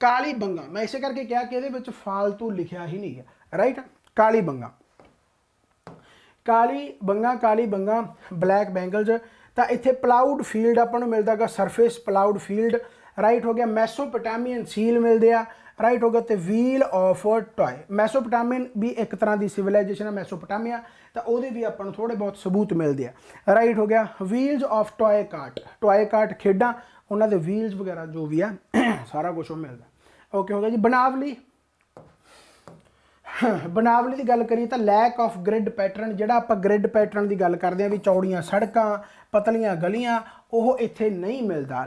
ਕਾਲੀ ਬੰਗਾ ਮੈਂ ਇਸੇ ਕਰਕੇ ਕਿਹਾ ਕਿ ਇਹਦੇ ਵਿੱਚ ਫਾਲਤੂ ਲਿਖਿਆ ਹੀ ਨਹੀਂ ਹੈ, ਰਾਈਟ। ਕਾਲੀ ਬੰਗਾ ਬਲੈਕ ਬੈਂਗਲਸ, ਤਾਂ ਇੱਥੇ ਪਲਾਊਡ ਫੀਲਡ ਆਪਾਂ ਨੂੰ ਮਿਲਦਾ ਗਾ, ਸਰਫੇਸ ਪਲਾਊਡ ਫੀਲਡ, ਰਾਈਟ ਹੋ ਗਿਆ। ਮੈਸੋਪੋਟਾਮੀਅਨ ਸੀਲ ਮਿਲਦੇ ਆ, ਰਾਈਟ ਹੋ ਗਿਆ। ਤੇ ਵੀਲ ਆਫ ਟॉय, ਮੈਸੋਪੋਟਾਮੀਅਨ ਵੀ ਇੱਕ ਤਰ੍ਹਾਂ ਦੀ ਸਿਵਲਾਈਜੇਸ਼ਨ ਹੈ ਮੈਸੋਪੋਟਾਮੀਆ, ਤਾਂ ਉਹਦੇ ਵੀ ਆਪਾਂ ਨੂੰ ਥੋੜੇ ਬਹੁਤ ਸਬੂਤ ਮਿਲਦੇ ਆ, ਰਾਈਟ ਹੋ ਗਿਆ। ਵੀਲਸ ਆਫ ਟॉय ਕਾਰਟ ਖੇਡਾਂ, ਉਹਨਾਂ ਦੇ ਵੀਲਸ ਵਗੈਰਾ ਜੋ ਵੀ ਆ ਸਾਰਾ ਕੁਝ ਉਹ ਮਿਲਦਾ। ਓਕੇ ਹੋ ਗਿਆ ਜੀ। ਬਨਾਵਲੀ ਦੀ ਗੱਲ ਕਰੀਏ ਤਾਂ ਲੈਕ ਆਫ ਗ੍ਰਿਡ ਪੈਟਰਨ, ਜਿਹੜਾ ਆਪਾਂ ਗ੍ਰਿਡ ਪੈਟਰਨ ਦੀ ਗੱਲ ਕਰਦੇ ਹਾਂ ਵੀ ਚੌੜੀਆਂ ਸੜਕਾਂ ਪਤਲੀਆਂ ਗਲੀਆਂ, ਉਹ ਇੱਥੇ ਨਹੀਂ ਮਿਲਦਾ।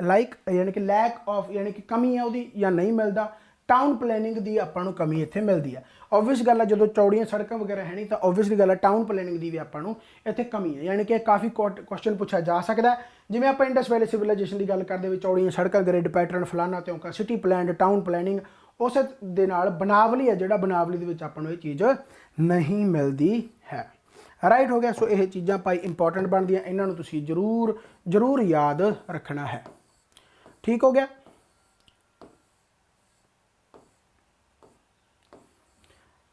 ਲਾਈਕ ਯਾਨੀ ਕਿ ਲੈਕ ਆਫ ਯਾਨੀ ਕਿ ਕਮੀ ਹੈ ਉਹਦੀ ਜਾਂ ਨਹੀਂ ਮਿਲਦਾ। ਟਾਊਨ ਪਲੈਨਿੰਗ ਦੀ ਆਪਾਂ ਨੂੰ ਕਮੀ ਇੱਥੇ ਮਿਲਦੀ ਹੈ। ਓਬਵੀਅਸ ਗੱਲ ਹੈ ਜਦੋਂ ਚੌੜੀਆਂ ਸੜਕਾਂ ਵਗੈਰਾ ਹੈ ਨਹੀਂ ਤਾਂ ਓਬਵੀਅਸਲੀ ਗੱਲ ਹੈ ਟਾਊਨ ਪਲੈਨਿੰਗ ਦੀ ਵੀ ਆਪਾਂ ਨੂੰ ਇੱਥੇ ਕਮੀ ਹੈ। ਯਾਨੀ ਕਿ ਕਾਫੀ ਕੁਐਸਚਨ ਪੁੱਛਿਆ ਜਾ ਸਕਦਾ। ਜਿਵੇਂ ਆਪਾਂ ਇੰਡਸ ਵੈਲੀ ਸਿਵਲਾਈਜੇਸ਼ਨ ਦੀ ਗੱਲ ਕਰਦੇ ਵੀ ਚੌੜੀਆਂ ਸੜਕਾਂ ਗ੍ਰਿਡ ਪੈਟਰਨ ਫਲਾਨਾ ਤਿਉਂਕਾ ਸਿਟੀ ਪਲਾਨਡ ਟਾਊਨ ਪਲੈਨਿੰਗ, ਉਸ ਦੇ ਨਾਲ ਬਨਾਵਲੀ ਹੈ ਜਿਹੜਾ ਬਨਾਵਲੀ ਦੇ ਵਿੱਚ ਆਪਾਂ ਨੂੰ ਇਹ ਚੀਜ਼ ਨਹੀਂ ਮਿਲਦੀ ਹੈ, ਰਾਈਟ ਹੋ ਗਿਆ। ਸੋ ਇਹ ਚੀਜ਼ਾਂ ਭਾਈ ਇੰਪੋਰਟੈਂਟ ਬਣਦੀਆਂ, ਇਹਨਾਂ ਨੂੰ ਤੁਸੀਂ ਜ਼ਰੂਰ ਯਾਦ ਰੱਖਣਾ ਹੈ। ਠੀਕ ਹੋ ਗਿਆ।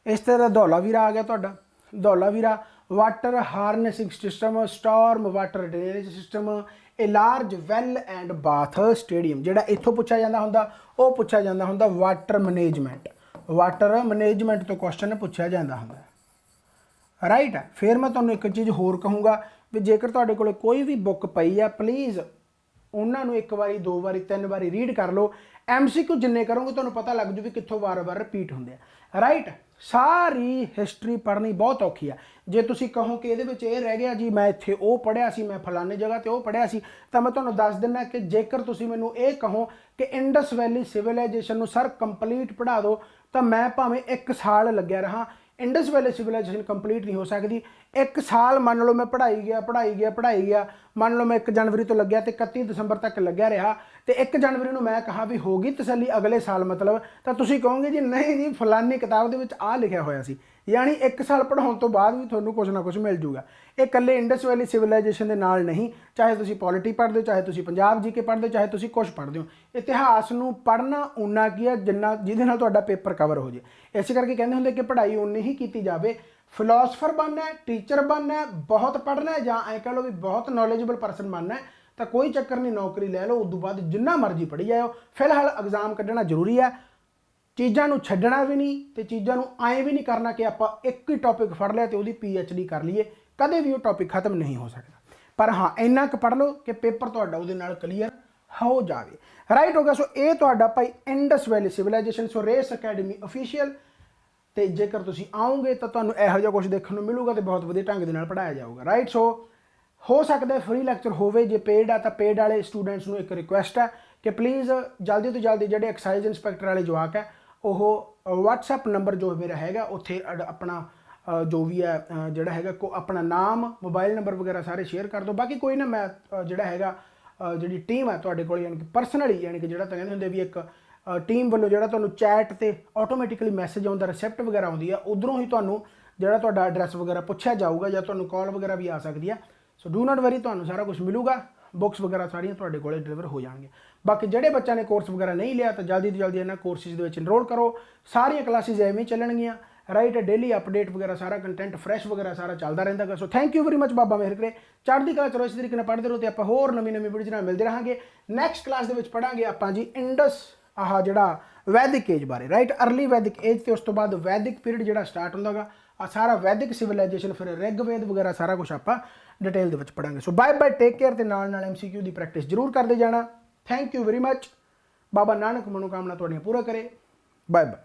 ਇਸ ਤਰ੍ਹਾਂ ਧੌਲਾਵੀਰਾ ਆ ਗਿਆ ਤੁਹਾਡਾ। Dholavira water harnessing system, storm water drainage system, ਇਹ large well and bath stadium. ਜਿਹੜਾ ਇੱਥੋਂ ਪੁੱਛਿਆ ਜਾਂਦਾ ਹੁੰਦਾ ਉਹ ਪੁੱਛਿਆ ਜਾਂਦਾ ਹੁੰਦਾ ਵਾਟਰ ਮੈਨੇਜਮੈਂਟ ਤੋਂ ਕੁਐਸਚਨ ਪੁੱਛਿਆ ਜਾਂਦਾ ਹੁੰਦਾ, ਰਾਈਟ ਹੈ। ਫਿਰ ਮੈਂ ਤੁਹਾਨੂੰ ਇੱਕ ਚੀਜ਼ ਹੋਰ ਕਹੂੰਗਾ ਵੀ ਜੇਕਰ ਤੁਹਾਡੇ ਕੋਲ ਕੋਈ ਵੀ ਬੁੱਕ ਪਈ ਆ ਪਲੀਜ਼ ਉਹਨਾਂ ਨੂੰ ਇੱਕ ਵਾਰੀ 2 ਵਾਰੀ 3 ਵਾਰੀ ਰੀਡ ਕਰ ਲਓ। MCQ ਜਿੰਨੇ ਕਰੋਗੇ ਤੁਹਾਨੂੰ ਪਤਾ ਲੱਗ ਜੂ ਵੀ ਕਿੱਥੋਂ ਵਾਰ-ਵਾਰ ਰਿਪੀਟ ਹੁੰਦੇ ਆ, ਰਾਈਟ। ਸਾਰੀ ਹਿਸਟਰੀ ਪੜ੍ਹਨੀ ਬਹੁਤ ਔਖੀ ਆ। ਜੇ ਤੁਸੀਂ ਕਹੋ ਕਿ ਇਹਦੇ ਵਿੱਚ ਇਹ ਰਹਿ ਗਿਆ ਜੀ ਮੈਂ ਇੱਥੇ ਉਹ ਪੜ੍ਹਿਆ ਸੀ, ਮੈਂ ਫਲਾਣੇ ਜਗ੍ਹਾ ਤੇ ਉਹ ਪੜ੍ਹਿਆ ਸੀ, ਤਾਂ ਮੈਂ ਤੁਹਾਨੂੰ ਦੱਸ ਦਿੰਦਾ ਕਿ ਜੇਕਰ ਤੁਸੀਂ ਮੈਨੂੰ ਇਹ ਕਹੋ ਕਿ ਇੰਡਸ ਵੈਲੀ ਸਿਵਲਾਈਜੇਸ਼ਨ ਨੂੰ ਸਰ ਕੰਪਲੀਟ ਪੜ੍ਹਾ ਦਿਓ ਤਾਂ ਮੈਂ ਭਾਵੇਂ 1 ਸਾਲ ਲੱਗਿਆ ਰਹਾ, ਇੰਡਸ ਵੈਲੀ ਸਿਵਲਾਈਜੇਸ਼ਨ ਕੰਪਲੀਟ ਨਹੀਂ ਹੋ ਸਕਦੀ। 1 ਸਾਲ ਮੰਨ ਲਓ ਮੈਂ ਪੜ੍ਹਾਈ ਗਿਆ, ਮੰਨ ਲਓ ਮੈਂ 1 ਜਨਵਰੀ ਤੋਂ ਲੱਗਿਆ ਤੇ 31 ਦਸੰਬਰ ਤੱਕ ਲੱਗਿਆ ਰਿਹਾ, ਤੇ 1 ਜਨਵਰੀ ਨੂੰ ਮੈਂ ਕਹਾ ਵੀ ਹੋ ਗਈ ਤਸੱਲੀ ਅਗਲੇ ਸਾਲ ਮਤਲਬ, ਤਾਂ ਤੁਸੀਂ ਕਹੋਗੇ ਜੀ ਨਹੀਂ ਜੀ ਫਲਾਨੀ ਕਿਤਾਬ ਦੇ ਵਿੱਚ ਆ ਲਿਖਿਆ ਹੋਇਆ ਸੀ। ਯਾਨੀ 1 ਸਾਲ ਪੜ੍ਹਾਉਣ ਤੋਂ ਬਾਅਦ ਵੀ ਤੁਹਾਨੂੰ ਕੁਝ ਨਾ ਕੁਝ ਮਿਲ ਜੂਗਾ। ਇਹ ਇਕੱਲੇ ਇੰਡਸ ਵੈਲੀ ਸਿਵਲਾਈਜੇਸ਼ਨ ਦੇ ਨਾਲ ਨਹੀਂ, ਚਾਹੇ ਤੁਸੀਂ ਪੋਲਿਟੀ ਪੜ੍ਹਦੇ ਹੋ, ਚਾਹੇ ਤੁਸੀਂ ਪੰਜਾਬ GK ਪੜ੍ਹਦੇ ਹੋ, ਚਾਹੇ ਤੁਸੀਂ ਕੁਝ ਪੜ੍ਹਦੇ ਹੋ, ਇਤਿਹਾਸ ਨੂੰ ਪੜ੍ਹਨਾ ਉਨਾ ਕੀ ਹੈ ਜਿੰਨਾ ਜਿਹਦੇ ਨਾਲ ਤੁਹਾਡਾ ਪੇਪਰ ਕਵਰ ਹੋ ਜੇ। ਇਸੇ ਕਰਕੇ ਕਹਿੰਦੇ ਹੁੰਦੇ ਕਿ ਪੜ੍ਹਾਈ ਉਨੀ ਹੀ ਕੀਤੀ ਜਾਵੇ। ਫਿਲੋਸਫਰ ਬਣਨਾ, ਟੀਚਰ ਬਣਨਾ, ਬਹੁਤ ਪੜ੍ਹਨਾ, ਜਾਂ ਐਂ ਕਹ ਲਓ ਵੀ ਬਹੁਤ ਨੌਲੇਜੇਬਲ ਪਰਸਨ ਬਣਨਾ ਤਾਂ ਕੋਈ ਚੱਕਰ ਨਹੀਂ, ਨੌਕਰੀ ਲੈ ਲਓ, ਉਸ ਤੋਂ ਬਾਅਦ ਜਿੰਨਾ ਮਰਜ਼ੀ ਪੜ੍ਹੀ ਜਾਓ। ਫਿਲਹਾਲ ਐਗਜ਼ਾਮ ਕੱਢਣਾ ਜ਼ਰੂਰੀ ਹੈ। ਚੀਜ਼ਾਂ ਨੂੰ ਛੱਡਣਾ ਵੀ ਨਹੀਂ ਤੇ ਚੀਜ਼ਾਂ ਨੂੰ ਐਂ ਵੀ ਨਹੀਂ ਕਰਨਾ ਕਿ ਆਪਾਂ ਇੱਕ ਹੀ ਟੌਪਿਕ ਫੜ ਲਿਆ ਤੇ ਉਹਦੀ PhD ਕਰ ਲਈਏ, ਕਦੇ ਵੀ ਉਹ ਟੌਪਿਕ ਖਤਮ ਨਹੀਂ ਹੋ ਸਕਦਾ। ਪਰ ਹਾਂ ਇੰਨਾ ਕੁ ਪੜ੍ਹ ਲਓ ਕਿ ਪੇਪਰ ਤੁਹਾਡਾ ਉਹਦੇ ਨਾਲ ਕਲੀਅਰ ਹੋ ਜਾਵੇ, ਰਾਈਟ ਹੋ ਗਿਆ। ਸੋ ਇਹ ਤੁਹਾਡਾ ਭਾਈ ਇੰਡਸ ਵੈਲੀ ਸਿਵਲਾਈਜੇਸ਼ਨ। ਸੋ ਰੇਸ ਅਕੈਡਮੀ ਅਫੀਸ਼ੀਅਲ ਤੇ ਜੇਕਰ ਤੁਸੀਂ ਆਓਗੇ ਤਾਂ ਤੁਹਾਨੂੰ ਇਹੋ ਜਿਹਾ ਕੁਝ ਦੇਖਣ ਨੂੰ ਮਿਲੂਗਾ ਤੇ ਬਹੁਤ ਵਧੀਆ ਢੰਗ ਦੇ ਨਾਲ ਪੜਾਇਆ ਜਾਊਗਾ ਰਾਈਟ। ਸੋ ਹੋ ਸਕਦਾ ਫ੍ਰੀ ਲੈਕਚਰ ਹੋਵੇ, ਜੇ ਪੇਡ ਆ ਤਾਂ ਪੇਡ ਵਾਲੇ ਸਟੂਡੈਂਟਸ ਨੂੰ ਇੱਕ ਰਿਕੁਐਸਟ ਹੈ ਕਿ ਪਲੀਜ਼ ਜਲਦੀ ਤੋਂ ਜਲਦੀ ਜਿਹੜੇ ਐਕਸਾਈਜ਼ ਇੰਸਪੈਕਟਰ ਵਾਲੇ ਜਵਾਕ ਹੈ ਉਹ WhatsApp ਨੰਬਰ ਜੋ ਮੇਰਾ ਹੈਗਾ ਉੱਥੇ ਆਪਣਾ ਜੋ ਵੀ ਹੈ ਜਿਹੜਾ ਹੈਗਾ ਆਪਣਾ ਨਾਮ ਮੋਬਾਈਲ ਨੰਬਰ ਵਗੈਰਾ ਸਾਰੇ ਸ਼ੇਅਰ ਕਰ ਦਿਓ। ਬਾਕੀ ਕੋਈ ਨਾ ਮੈਂ ਜਿਹੜਾ ਹੈਗਾ ਜਿਹੜੀ ਟੀਮ ਹੈ ਤੁਹਾਡੇ ਕੋਲ ਯਾਨੀ ਕਿ ਪਰਸਨਲੀ ਯਾਨੀ ਕਿ ਜਿਹੜਾ ਤਾਂ ਕਹਿੰਦੇ ਹੁੰਦੇ ਵੀ ਇੱਕ ਟੀਮ ਵੱਲੋਂ ਜਿਹੜਾ ਤੁਹਾਨੂੰ ਚੈਟ ਤੇ ਆਟੋਮੈਟਿਕਲੀ ਮੈਸੇਜ ਆਉਂਦਾ, ਰਿਸੈਪਟ ਵਗੈਰਾ ਆਉਂਦੀ ਆ, ਉਧਰੋਂ ਹੀ ਤੁਹਾਨੂੰ ਜਿਹੜਾ ਤੁਹਾਡਾ ਐਡਰੈਸ ਵਗੈਰਾ ਪੁੱਛਿਆ ਜਾਊਗਾ ਜਾਂ ਤੁਹਾਨੂੰ ਕਾਲ ਵਗੈਰਾ ਵੀ ਆ ਸਕਦੀ ਆ। ਸੋ ਡੂ ਨਾਟ ਵਰੀ, ਤੁਹਾਨੂੰ ਸਾਰਾ ਕੁਝ ਮਿਲੂਗਾ, ਬੁੱਕਸ ਵਗੈਰਾ ਸਾਰੀਆਂ ਤੁਹਾਡੇ ਕੋਲੇ ਡਿਲੀਵਰ ਹੋ ਜਾਣਗੀਆਂ। ਬਾਕੀ ਜਿਹੜੇ ਬੱਚਿਆਂ ਨੇ ਕੋਰਸ ਵਗੈਰਾ ਨਹੀਂ ਲਿਆ ਤਾਂ ਜਲਦੀ ਤੋਂ ਜਲਦੀ ਇਹਨਾਂ ਕੋਰਸਿਸ ਦੇ ਵਿੱਚ ਇਨਰੋਲ ਕਰੋ। ਸਾਰੀਆਂ ਕਲਾਸਿਸ ਐਵੇਂ ਹੀ ਚੱਲਣਗੀਆਂ ਰਾਈਟ, ਡੇਲੀ ਅਪਡੇਟ ਵਗੈਰਾ ਸਾਰਾ ਕੰਟੈਂਟ ਫਰੈਸ਼ ਵਗੈਰਾ ਸਾਰਾ ਚੱਲਦਾ ਰਹਿੰਦਾ। So thank you very much, ਬਾਬਾ ਮਿਹਰ ਕਰੇ, ਚੜ੍ਹਦੀ ਕਲਾ ਚ ਰਹੋ, ਇਸ ਤਰੀਕੇ ਨਾਲ ਪੜ੍ਹਦੇ ਰਹੋ ਤੇ ਆਪਾਂ ਹੋਰ ਨਵੀਂ ਵੀਡੀਓਜ਼ ਨਾਲ ਮਿਲਦੇ ਰਹਾਂਗੇ। ਨੈਕਸਟ ਕਲਾਸ ਦੇ ਵਿੱਚ ਪੜਾਂਗੇ ਆਪਾਂ ਜੀ ਇੰਡਸ ਜਿਹੜਾ ਵੈਦਿਕ ਏਜ ਬਾਰੇ ਰਾਈਟ, ਅਰਲੀ ਵੈਦਿਕ ਏਜ ਤੇ ਉਸ ਤੋਂ ਬਾਅਦ ਵੈਦਿਕ ਪੀਰੀਅਡ ਜਿਹੜਾ ਸਟਾਰਟ ਹੁੰਦਾਗਾ ਆ ਸਾਰਾ ਵੈਦਿਕ ਸਿਵਲਾਈਜੇਸ਼ਨ, ਫਿਰ ਰਿਗਵੇਦ ਵਗੈਰਾ ਸਾਰਾ ਕੁਝ ਆਪਾਂ ਡਿਟੇਲ ਦੇ ਵਿੱਚ ਪੜਾਂਗੇ। So bye bye, take care ਤੇ ਨਾਲ ਨਾਲ MCQ ਦੀ ਪ੍ਰੈਕਟਿਸ ਜ਼ਰੂਰ ਕਰਦੇ ਜਾਣਾ। Thank you very much, Baba Nanak ਮਨੋਕਾਮਨਾ ਤੁਹਾਡੀਆਂ ਪੂਰਾ ਕਰੇ। Bye bye.